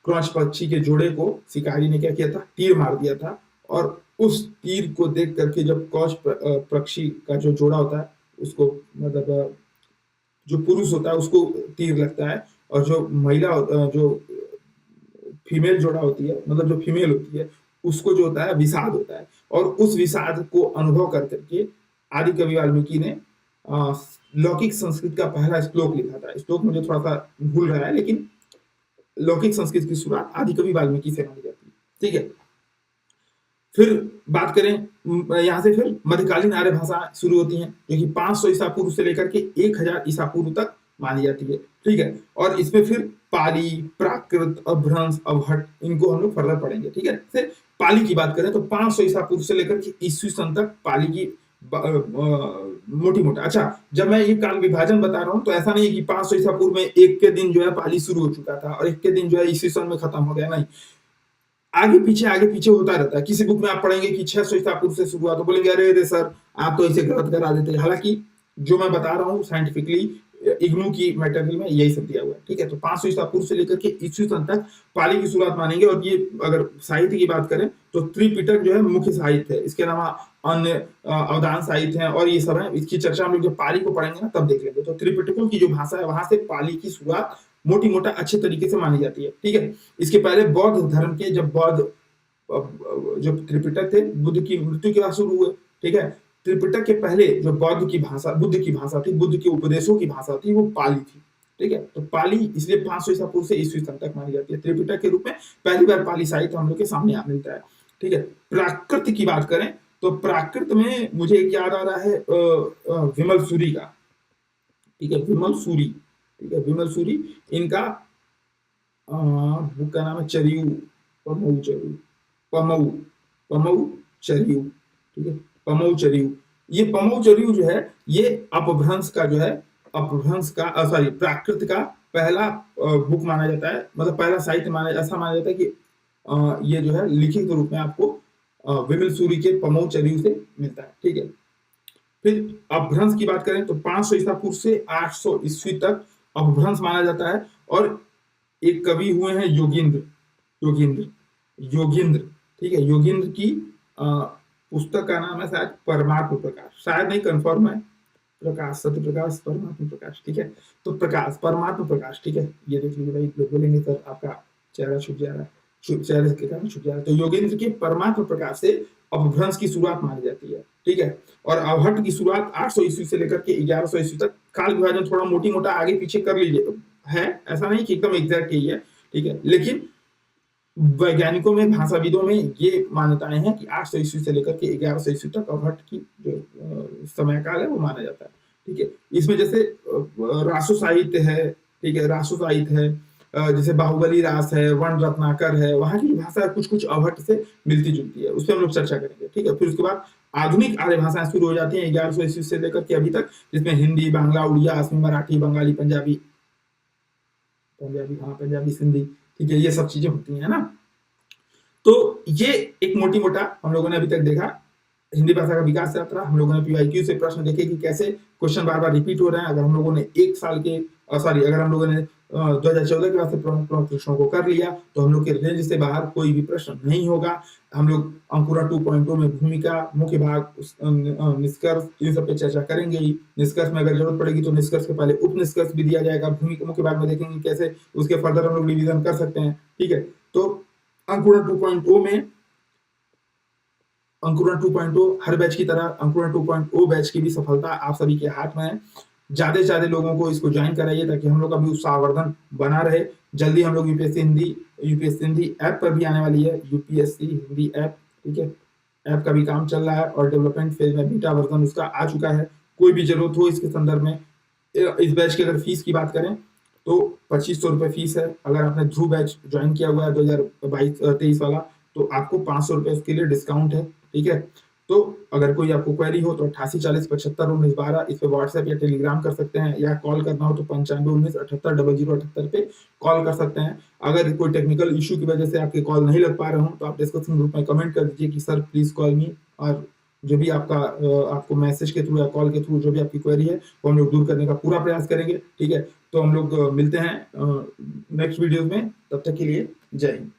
क्रॉस पक्षी के जोड़े को शिकारी ने क्या किया था, तीर मार दिया था, और उस तीर को देख करके जब क्रॉस पक्षी का जो जोड़ा होता है उसको, मतलब जो पुरुष होता है उसको तीर लगता है, और जो महिला जो फीमेल जोड़ा होती है, मतलब जो फीमेल होती है उसको जो होता है विषाद होता है, और उस विषाद को अनुभव कर करके आदि कवि वाल्मीकि ने लौकिक संस्कृत का पहला श्लोक लिखा था। श्लोक मुझे थोड़ा सा भूल रहा है, लेकिन लौकिक संस्कृत की शुरुआत आदि कवि वाल्मीकि से मानी जाती है, ठीक है। फिर बात करें यहाँ से, फिर मध्यकालीन आर्य भाषा शुरू होती हैं, जो कि 500 ईसा पूर्व से लेकर के 1000 ईसा पूर्व तक मानी जाती है, ठीक है। और इसमें फिर पाली, प्राकृत, अपभ्रंश, अवहट, इनको हम लोग फर्दर पढ़ेंगे, ठीक है। फिर पाली की बात करें तो 500 ईसा पूर्व से लेकर के ईस्वी सन तक पाली की मोटी मोटा, अच्छा जब मैं ये काल विभाजन बता रहा हूँ तो ऐसा नहीं है कि 500 ईसा पूर्व में एक के दिन जो है पाली शुरू हो चुका था और एक के दिन जो है ईस्वी सन में खत्म हो गया, नहीं, आगे पीछे होता रहता है। किसी बुक में आप पढ़ेंगे कि 600 ईसा पूर्व से शुरू हुआ, तो बोलेंगे अरे अरे सर आप तो इसे गलत करा देते हैं। हालांकि जो मैं बता रहा हूँ साइंटिफिकली इग्नू की मटेरियल में यही सब दिया हुआ है, ठीक है। तो 500 ईसा पूर्व से लेकर के ईस्वी सन तक पाली की शुरुआत मानेंगे। और ये अगर साहित्य की बात करें तो त्रिपिटक जो है मुख्य साहित्य है, इसके अलावा अन्य अवदान साहित्य है और ये सब है। इसकी चर्चा हम लोग जब पाली को पढ़ेंगे ना तब देख लेंगे। तो त्रिपिटकों की जो भाषा है वहां से पाली की शुरुआत मोटी मोटा अच्छे तरीके से मानी जाती है, ठीक है। इसके पहले बौद्ध धर्म के, जब बौद्ध जो त्रिपिटक थे बुद्ध की मृत्यु के बाद शुरू हुए, ठीक है। त्रिपिटक के पहले जो बौद्ध की भाषा, बुद्ध की भाषा थी, बुद्ध के उपदेशों की भाषा थी, वो पाली थी, ठीक है। तो पाली इसलिए 500 ईसा पूर्व से ईस्वी सन तक मानी जाती है। त्रिपिटक के रूप में पहली बार पाली साहित्य हम लोग के सामने आ मिलता है, ठीक है। प्राकृत की बात करें तो प्राकृत में मुझे एक याद आ रहा है विमल सूरी का, ठीक है, विमल सूरी, ठीक है, विमल सूरी। इनका बुक का नाम है चरियू, पमऊ चरियू, पमऊ पमऊ चरियू, ठीक है, पमऊ चरियू। ये पमऊ चरियू जो है ये अपभ्रंश का जो है, अपभ्रंश का सॉरी प्राकृत का पहला बुक माना जाता है, मतलब पहला साहित्य माना, ऐसा माना जाता है कि ये जो है लिखित रूप में आपको विमल सूरी के पमऊ चरियू से मिलता है, ठीक है। फिर अपभ्रंश की बात करें तो 500 ईसा पूर्व से 800 ईस्वी तक अपभ्रंश माना जाता है। और एक कवि हुए हैं योगींद्र, योगींद्र योगींद्र, ठीक है। योगींद्र की पुस्तक का नाम है शायद परमात्म प्रकाश, शायद नहीं कंफर्म है, प्रकाश, सत्य प्रकाश, परमात्म प्रकाश, ठीक है। तो प्रकाश, परमात्म प्रकाश, ठीक है। ये देख लीजिए भाई, लोग बोलेंगे सर आपका चेहरा छुप जा रहा है, चेहरे के कारण छुप जा रहा है। तो योगेंद्र के परमात्म प्रकाश से अपभ्रंश की शुरुआत मानी जाती है, ठीक है। और अवहट की शुरुआत 800 ईस्वी से लेकर के 1100 ईस्वी तक। काल विभाजन थोड़ा मोटी मोटा आगे पीछे कर लीजिए, है ऐसा नहीं कि एकदम एग्जैक्ट ही है, ठीक है। लेकिन वैज्ञानिकों में, भाषाविदों में ये मान्यताएं हैं कि 800 ईस्वी से लेकर के 1100 ईस्वी तक अवहट की जो समय काल है वो माना जाता है, ठीक है। इसमें जैसे रासो साहित्य है, ठीक है, रासो साहित्य है, जैसे बाहुबली रास है, वन रत्नाकर है, वहां की भाषा कुछ कुछ अवहट से मिलती जुलती है, उस पर हम लोग चर्चा करेंगे, ठीक है। फिर उसके बाद आधुनिक आर्य भाषाएं शुरू हो जाती हैं 1100 ईस्वी से लेकर के अभी तक, जिसमें हिंदी, बांग्ला, उड़िया, असमी, मराठी, बंगाली, पंजाबी, हाँ पंजाबी, सिंधी, ठीक है, ये सब चीजें होती हैं ना। तो ये एक मोटी मोटा हम लोगों ने अभी तक देखा हिंदी भाषा का विकास यात्रा। हम लोगों ने पीवाईक्यू से प्रश्न देखे कि कैसे क्वेश्चन बार बार रिपीट हो रहे हैं। अगर हम लोगों ने एक साल के सॉरी अगर हम लोगों ने 2014 के बाद से प्रमुख प्रश्नों को कर लिया तो हम लोग के रेंज से बाहर कोई भी प्रश्न नहीं होगा। हम लोग अंकुरा 2.0 में भूमिका, मुख्य भाग, निष्कर्ष, इन सब पे चर्चा करेंगे ही। निष्कर्ष में अगर जरूरत पड़ेगी तो निष्कर्ष के पहले उपनिष्कर्ष भी दिया जाएगा। भूमिका मुख्य भाग में देखेंगे कैसे उसके फर्दर हम लोग रिविजन कर सकते हैं, ठीक है। तो अंकुरा 2.0 में, अंकुरण 2.0 हर बैच की तरह अंकुरण 2.0 बैच की भी सफलता आप सभी के हाथ में है। ज्यादा से ज्यादा लोगों को इसको ज्वाइन कराइए ताकि हम लोग का भी उत्साहवर्धन बना रहे। जल्दी हम लोग यूपीएससी हिंदी ऐप पर भी आने वाली है, यूपीएससी हिंदी ऐप, ठीक है। ऐप का भी काम चल रहा है और डेवलपमेंट फेज में बीटा वर्जन उसका आ चुका है। कोई भी जरूरत हो इसके संदर्भ में, इस बैच की अगर फीस की बात करें तो 2500 रुपए फीस है। अगर आपने ध्रुव बैच ज्वाइन किया हुआ है 2022-23 वाला तो आपको 500 रुपए उसके लिए डिस्काउंट है, ठीक है। तो अगर कोई आपको क्वेरी हो तो 8840751912 इस पे व्हाट्सएप या टेलीग्राम कर सकते हैं, या कॉल करना हो तो 9519780078 पे कॉल कर सकते हैं। अगर कोई टेक्निकल इशू की वजह से आपके कॉल नहीं लग पा रहे हो तो आप डिस्कशन ग्रुप में कमेंट कर दीजिए कि सर प्लीज कॉल मी, और जो भी आपको मैसेज के थ्रू या कॉल के थ्रू जो भी आपकी क्वेरी है वो हम लोग दूर करने का पूरा प्रयास करेंगे। ठीक है, तो हम लोग मिलते हैं नेक्स्ट वीडियो में, तब तक के लिए जय हिंद।